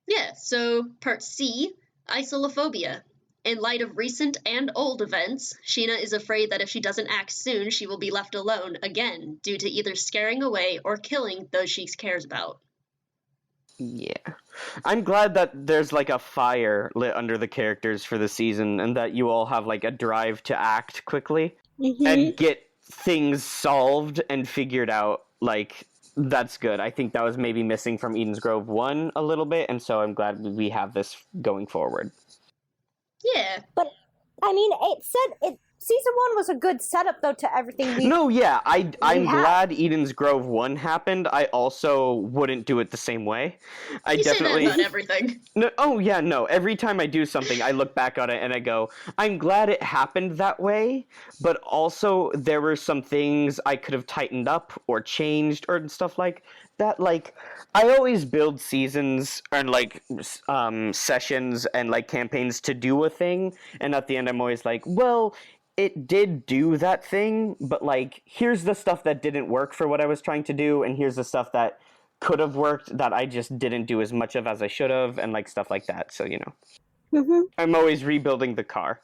Yeah, so part C, isolophobia. In light of recent and old events, Sheena is afraid that if she doesn't act soon, she will be left alone again due to either scaring away or killing those she cares about. Yeah. I'm glad that there's, like, a fire lit under the characters for the season and that you all have, like, a drive to act quickly and get things solved and figured out, like, That's good. I think that was maybe missing from Eden's Grove 1 a little bit, and so I'm glad we have this going forward. Yeah. But I mean, season 1 was a good setup though to everything we. No, yeah, I'm have. glad Eden's Grove 1 happened. I also wouldn't do it the same way. You say that about everything. No, oh yeah, no. Every time I do something, I look back on it and I go, I'm glad it happened that way, but also there were some things I could have tightened up or changed or stuff like that. Like, I always build seasons and like sessions and like campaigns to do a thing, and at the end I'm always like, well, it did do that thing, but like, here's the stuff that didn't work for what I was trying to do, and here's the stuff that could have worked that I just didn't do as much of as I should have, and like stuff like that. So, you know, I'm always rebuilding the car,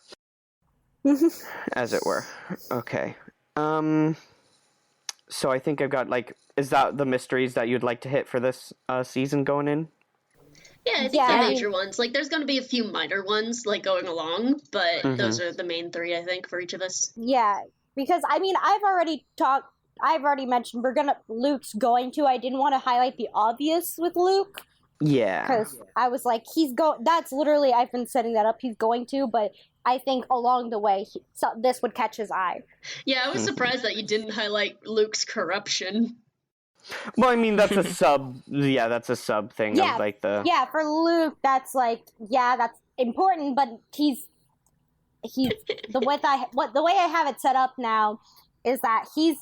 as it were. Okay. So I think I've got like, is that the mysteries that you'd like to hit for this season going in? Yeah, I think the major ones. Like, there's going to be a few minor ones, like, going along, but those are the main 3, I think, for each of us. Yeah, because, I mean, I've already mentioned Luke's going to. I didn't want to highlight the obvious with Luke. Yeah. Because I was like, that's literally, I've been setting that up, he's going to, but I think along the way, this would catch his eye. Yeah, I was surprised that you didn't highlight Luke's corruption. Well, I mean, that's a sub. Yeah, that's a sub thing of like the. Yeah, for Luke, that's like, yeah, that's important, but he's the way I have it set up now is that he's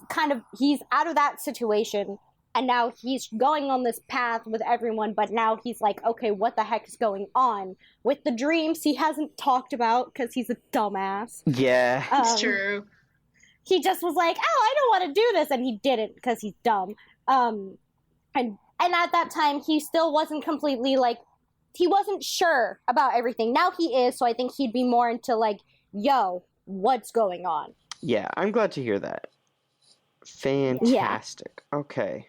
out of that situation, and now he's going on this path with everyone. But now he's like, okay, what the heck is going on with the dreams he hasn't talked about because he's a dumbass. Yeah, it's true. He just was like, oh, I don't want to do this, and he didn't because he's dumb. And at that time, he still wasn't completely, like, he wasn't sure about everything. Now he is, so I think he'd be more into, like, yo, what's going on? Yeah, I'm glad to hear that. Fantastic. Yeah. Okay.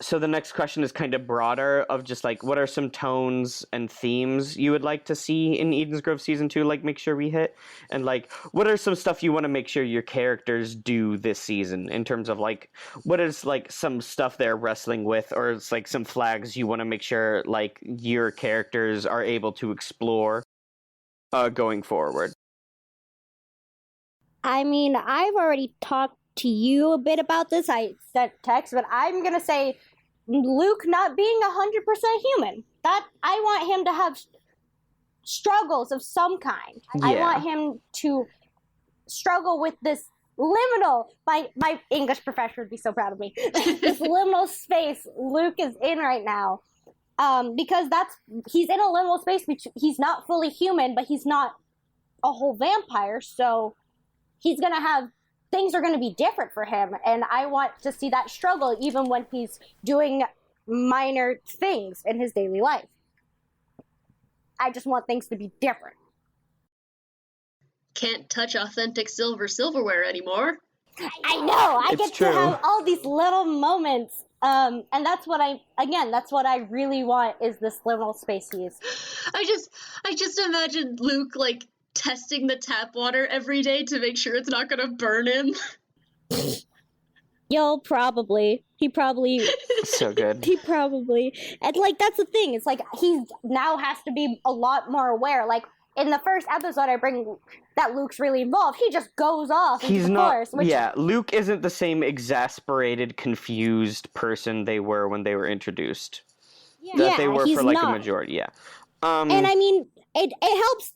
So the next question is kind of broader of just, like, what are some tones and themes you would like to see in Eden's Grove Season 2, like, make sure we hit? And, like, what are some stuff you want to make sure your characters do this season in terms of, like, what is, like, some stuff they're wrestling with, or it's, like, some flags you want to make sure, like, your characters are able to explore going forward? I mean, I've already talked to you a bit about this. I sent text, but I'm going to say Luke not being 100% human. That I want him to have struggles of some kind. Yeah. I want him to struggle with this liminal. My English professor would be so proud of me. This liminal space Luke is in right now, because he's in a liminal space. Which he's not fully human, but he's not a whole vampire. So he's gonna have. Things are going to be different for him, and I want to see that struggle even when he's doing minor things in his daily life. I just want things to be different. Can't touch authentic silverware anymore. I know! I get to have all these little moments, and that's what I really want is this liminal space he is. I just imagine Luke, like, testing the tap water every day to make sure it's not gonna burn him. He probably so good. He probably, and like that's the thing. It's like he now has to be a lot more aware. Like in the first episode, I bring that Luke's really involved. He just goes off. He's not. Luke isn't the same exasperated, confused person they were when they were introduced. Yeah, they were for like a majority. Yeah, and I mean, it helps.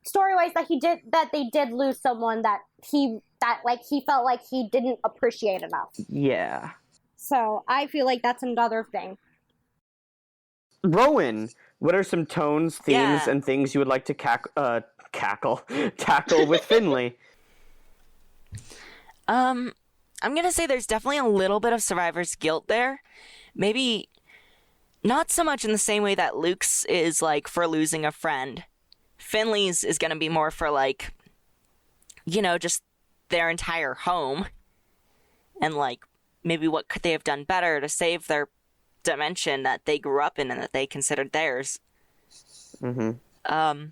Story-wise, that they did lose someone that he felt like he didn't appreciate enough. Yeah. So I feel like that's another thing. Rowan, what are some tones, themes, and things you would like to tackle with Finley? I'm gonna say there's definitely a little bit of survivor's guilt there. Maybe not so much in the same way that Luke's is like for losing a friend. Finley's is going to be more for, like, you know, just their entire home. And, like, maybe what could they have done better to save their dimension that they grew up in and that they considered theirs. Mm-hmm.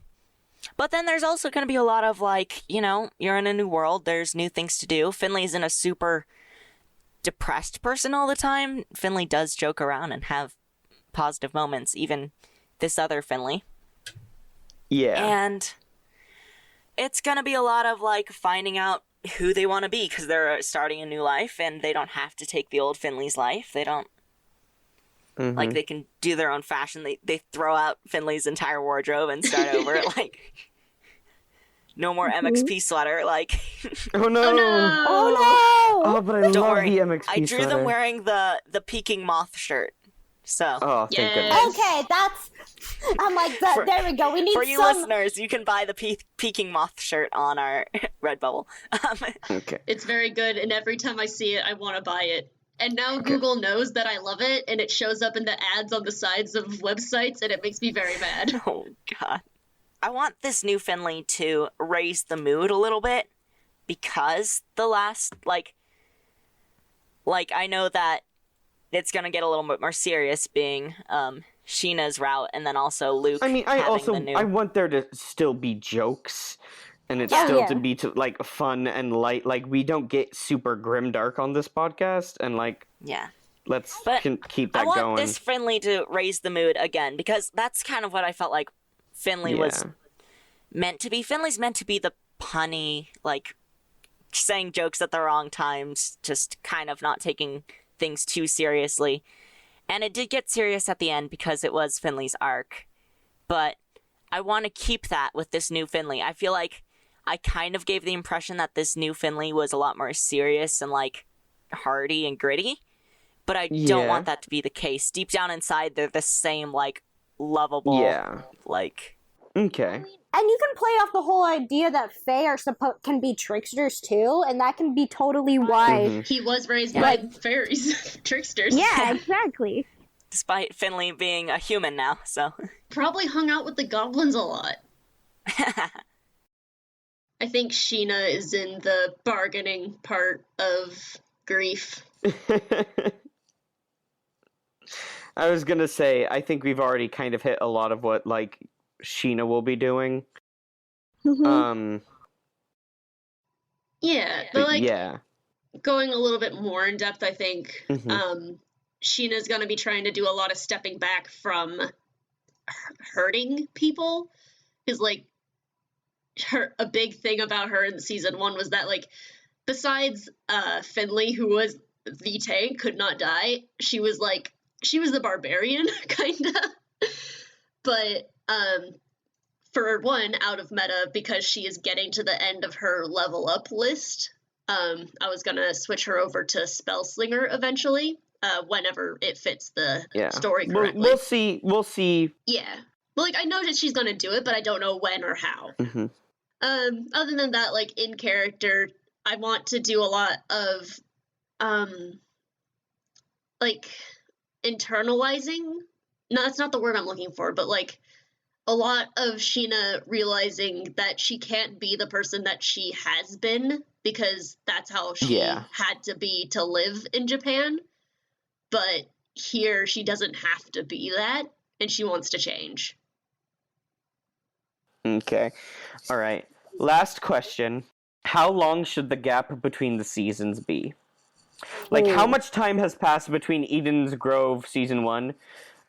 But then there's also going to be a lot of, like, you know, you're in a new world, there's new things to do. Finley's in a super depressed person all the time. Finley does joke around and have positive moments, even this other Finley. Yeah. And it's gonna be a lot of, like, finding out who they want to be, because they're starting a new life, and they don't have to take the old Finley's life. They don't, like, they can do their own fashion. They throw out Finley's entire wardrobe and start over. Like, no more MXP sweater. Like, Oh no! Oh no! Oh no! Oh, but I don't love worry. the MXP I drew sweater. them wearing the peking moth shirt. So, Oh, thank Yes. goodness. Okay, that's. I'm like that. For- There we go. We need for you some. listeners, you can buy the peking moth shirt on our Redbubble. Okay. It's very good, and every time I see it, I want to buy it. And now Google knows that I love it, and it shows up in the ads on the sides of websites, and it makes me very mad. Oh, God. I want this new Finley to raise the mood a little bit, because the last, like, I know that it's gonna get a little bit more serious being, Sheena's route, and then also Luke I mean, having the new... I want there to still be jokes, and it's Oh, still yeah. to be like fun and light. Like, we don't get super grim dark on this podcast, and like, Yeah. let's But keep I that want going. this Finley to raise the mood again, because that's kind of what I felt like Finley was meant to be. Finley's meant to be the punny, like, saying jokes at the wrong times, just kind of not taking things too seriously. And it did get serious at the end because it was Finley's arc. But I want to keep that with this new Finley. I feel like I kind of gave the impression that this new Finley was a lot more serious and, like, hardy and gritty. But I don't Yeah. want that to be the case. Deep down inside, they're the same, like, lovable, Yeah. like... Okay. And you can play off the whole idea that Fae can be tricksters too, and that can be totally why. Mhm. He was raised by fairies, tricksters. Yeah, exactly. Despite Finley being a human now, so... Probably hung out with the goblins a lot. I think Sheena is in the bargaining part of grief. I was gonna say, I think we've already kind of hit a lot of what, like, Sheena will be doing. Yeah, but like yeah. going a little bit more in depth, I think Mhm. Sheena's gonna be trying to do a lot of stepping back from hurting people. Because like a big thing about her in season 1 was that, like, besides Finley, who was the tank, could not die, she was the barbarian kinda. But for one, out of meta, because she is getting to the end of her level up list, I was gonna switch her over to Spellslinger eventually, whenever it fits the story correctly. We'll see. We'll see. Yeah. But, like, I know that she's gonna do it, but I don't know when or how. Mhm. Other than that, like, in character, I want to do a lot of, like, internalizing. No, that's not the word I'm looking for, but, like, a lot of Sheena realizing that she can't be the person that she has been, because that's how she had to be to live in Japan. But here, she doesn't have to be that, and she wants to change. Okay. All right. Last question. How long should the gap between the seasons be? Like, how much time has passed between Eden's Grove season 1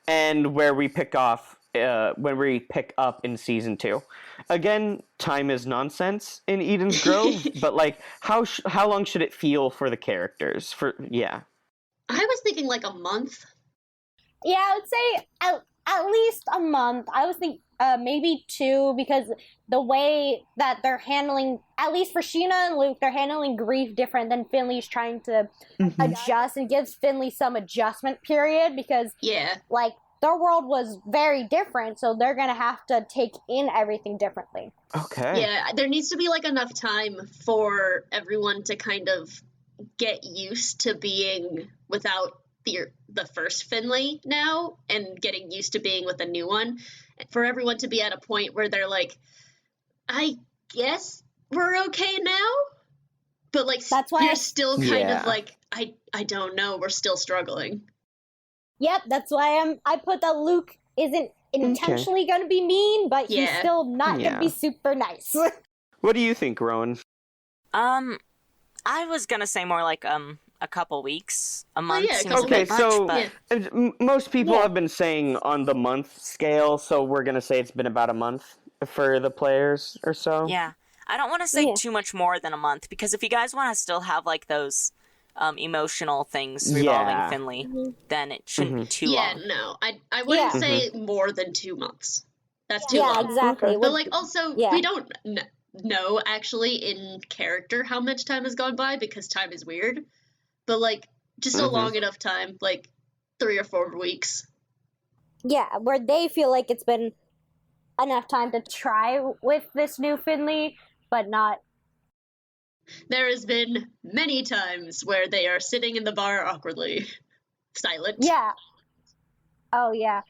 and where we pick off when we pick up in season 2? Again, time is nonsense in Eden's Grove, but like, how long should it feel for the characters? I was thinking like a month. Yeah, I would say at least a month. I was thinking maybe 2, because the way that they're handling, at least for Sheena and Luke, they're handling grief different than Finley's trying to adjust, and gives Finley some adjustment period, because like, their world was very different, so they're gonna have to take in everything differently. Okay. Yeah, there needs to be like enough time for everyone to kind of get used to being without the first Finley now, and getting used to being with a new one. For everyone to be at a point where they're like, I guess we're okay now, but like, that's why you're still kind Yeah. of like, I don't know, we're still struggling. Yep, that's why I put that Luke isn't intentionally gonna be mean, but he's still not gonna be super nice. What do you think, Rowan? I was gonna say more like, a a couple weeks. A month yeah, a seems couple a bit Okay, much, so but most people Yeah. have been saying on the month scale, so we're gonna say it's been about a month for the players or so. yeah. I don't want to say Yeah. too much more than a month, because if you guys want to still have, like, those emotional things revolving Yeah. Finley, Mhm. then it shouldn't be too Yeah, long. no, I wouldn't Yeah. say more than 2 months. That's too Yeah, long. exactly. Okay. It But would- like, also, yeah. we don't know actually in character how much time has gone by because time is weird. But like, just a Mhm. long enough time, like 3 or 4 weeks. yeah, where they feel like it's been enough time to try with this new Finley, but not. There has been many times where they are sitting in the bar awkwardly, silent. Yeah. Oh yeah.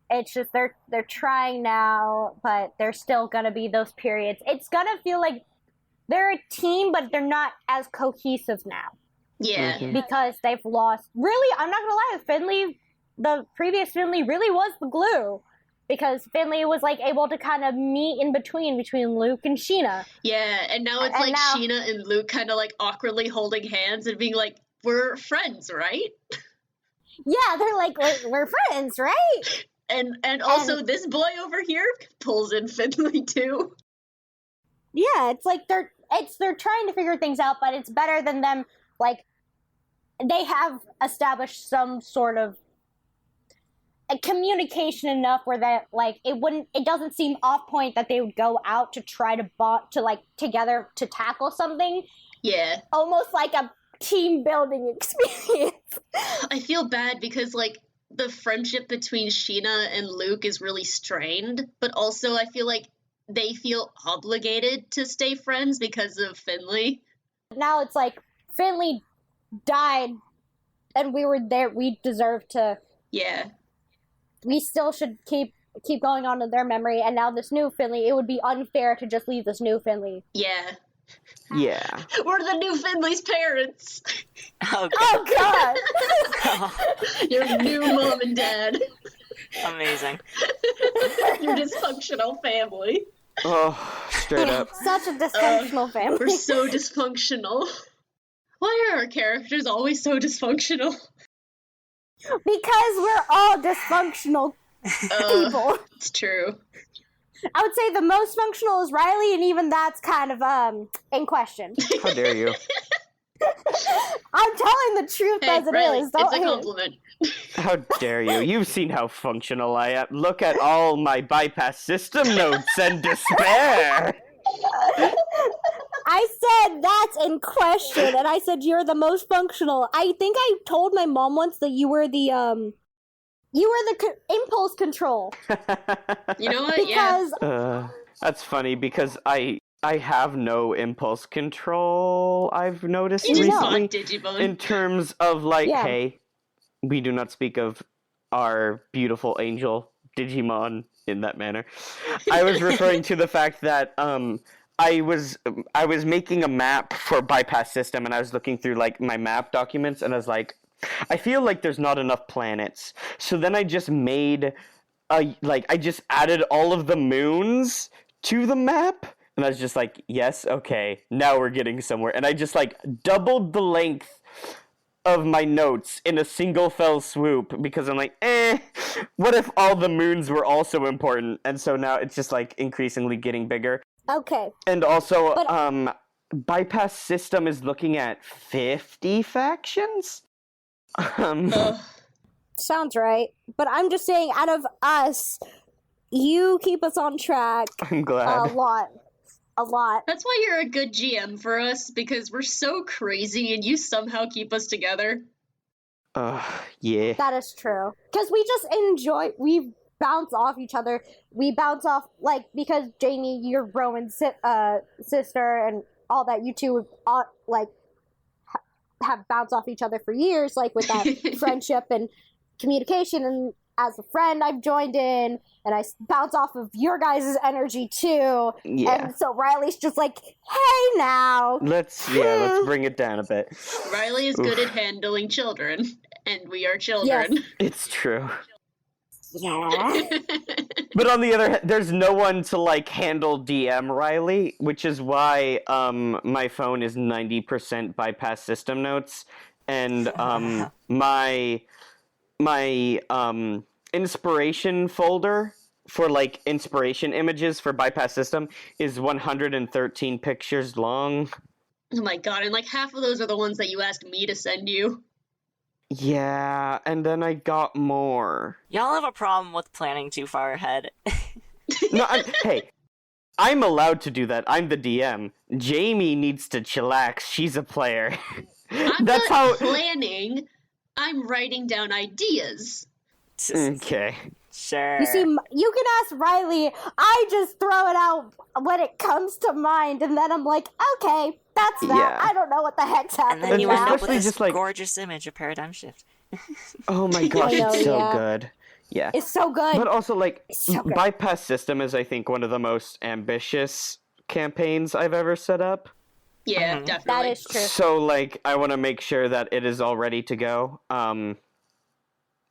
It's just they're trying now, but there's still gonna be those periods. It's gonna feel like they're a team, but they're not as cohesive now Yeah. Mhm. because they've lost. Really, I'm not gonna lie. Finley, the previous Finley, really was the glue. Because Finley was like able to kind of meet in between Luke and Sheena. Yeah, and now it's And like now- Sheena and Luke kind of like awkwardly holding hands and being like, "We're friends, right?" Yeah, they're like we're friends, right? And also this boy over here pulls in Finley too. Yeah, it's like they're trying to figure things out, but it's better than them like they have established some sort of a communication enough where that like it doesn't seem off point that they would go out to try to together to tackle something, Yeah. almost like a team building experience. I feel bad because like the friendship between Sheena and Luke is really strained, but also I feel like they feel obligated to stay friends because of Finley. Now it's like Finley died and we were there, we deserve to, Yeah. we still should keep going on to their memory, and now this new Finley, it would be unfair to just leave this new Finley. Yeah. Yeah. We're the new Finley's parents. Oh, Oh god! Your new mom and dad. amazing. Your dysfunctional family. Oh, straight up. Such a dysfunctional family. We're so dysfunctional. Why are our characters always so dysfunctional? Because we're all dysfunctional people. It's true. I would say the most functional is Riley, and even that's kind of in question. How dare you? I'm telling the truth Hey, as it Riley, is. it's a compliment. How dare you? You've seen how functional I am. Look at all my bypass system notes and despair. I said that's in question, and I said you're the most functional. I think I told my mom once that you were the impulse control You know what? Yeah. because That's funny because I have no impulse control. I've noticed You just recently bought Digimon. in terms of like, Yeah. hey, we do not speak of our beautiful angel Digimon in that manner. I was referring to the fact that I was making a map for bypass system, and I was looking through like my map documents, and I was like, I feel like there's not enough planets. So then I just made I just added all of the moons to the map, and I was just like, yes, okay, now we're getting somewhere. And I just like doubled the length of my notes in a single fell swoop because I'm like, what if all the moons were also important? And so now it's just like increasingly getting bigger. okay. And also, But- bypass system is looking at 50 factions. Ugh. Sounds right. But I'm just saying, out of us, you keep us on track I'm a glad. lot. A lot. That's why you're a good GM for us, because we're so crazy and you somehow keep us together. Yeah. That is true. Because we bounce off each other. We bounce off, like, because Jamie, you're Rowan's sister, and all that, you two, have bounced off each other for years, like, with that friendship and communication, and as a friend, I've joined in, and I bounce off of your guys' energy, too. Yeah. And so Riley's just like, hey, now. Let's bring it down a bit. Riley is good at handling children, and we are children. It's true. Yeah. But on the other hand, there's no one to like handle DM Riley, which is why my phone is 90% bypass system notes, and my inspiration folder for like inspiration images for bypass system is 113 pictures long. Oh my god, and like half of those are the ones that you asked me to send you. Yeah, and then I got more. Y'all have a problem with planning too far ahead. No, hey, I'm allowed to do that. I'm the DM. Jamie needs to chillax. She's a player. I'm That's not how. planning. I'm writing down ideas. Okay. Sure. You see, you can ask Riley. I just throw it out when it comes to mind, and then I'm like, okay, that's that. Yeah. I don't know what the heck's and happening then you end now. up with Especially this just, like- gorgeous image of Paradigm Shift. Oh my gosh, I know, it's so yeah. good. Yeah. It's so good. But also, like, It's so good. bypass system is, I think, one of the most ambitious campaigns I've ever set up. Yeah, Mhm. definitely. That is true. So, like, I want to make sure that it is all ready to go.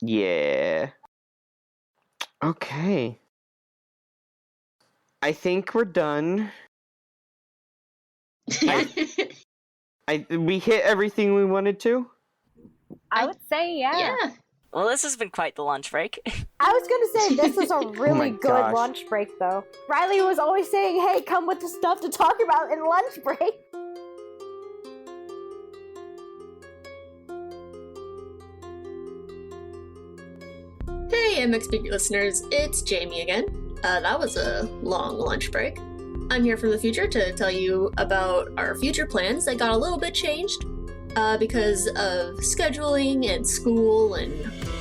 Yeah. Okay. I think we're done. We hit everything we wanted to. I would say, yeah. Well, this has been quite the lunch break. I was gonna say this is a really good gosh. lunch break, though. Riley was always saying, "Hey, come with the stuff to talk about in lunch break." Hey, MXP listeners, it's Jamie again. That was a long lunch break. I'm here from the future to tell you about our future plans that got a little bit changed because of scheduling and school and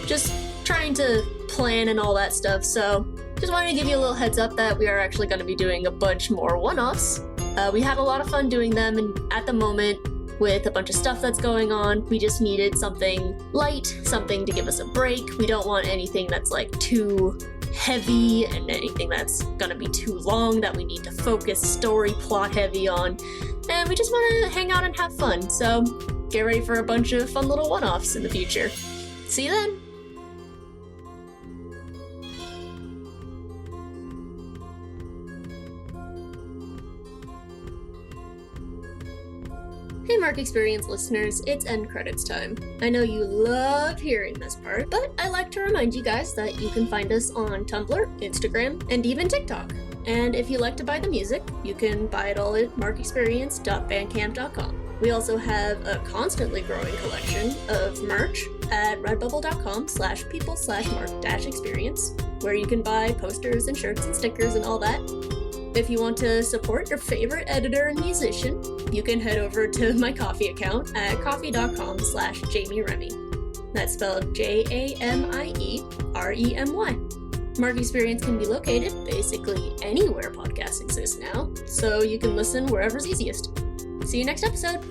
just trying to plan and all that stuff. So just wanted to give you a little heads up that we are actually going to be doing a bunch more one-offs. We had a lot of fun doing them, and at the moment, with a bunch of stuff that's going on, we just needed something light, something to give us a break. We don't want anything that's like too heavy and anything that's gonna be too long that we need to focus story plot heavy on. And we just want to hang out and have fun. So get ready for a bunch of fun little one-offs in the future. See you then. Hey Mark Experience listeners, it's end credits time. I know you love hearing this part, but I like to remind you guys that you can find us on Tumblr, Instagram, and even TikTok. And if you like to buy the music, you can buy it all at markexperience.bandcamp.com. We also have a constantly growing collection of merch at redbubble.com/people/mark-experience, where you can buy posters and shirts and stickers and all that. If you want to support your favorite editor and musician, you can head over to my Ko-fi account at ko-fi.com/Jamie Remy. That's spelled JAMIEREMY. Mark Experience can be located basically anywhere podcasts exist now, so you can listen wherever's easiest. See you next episode!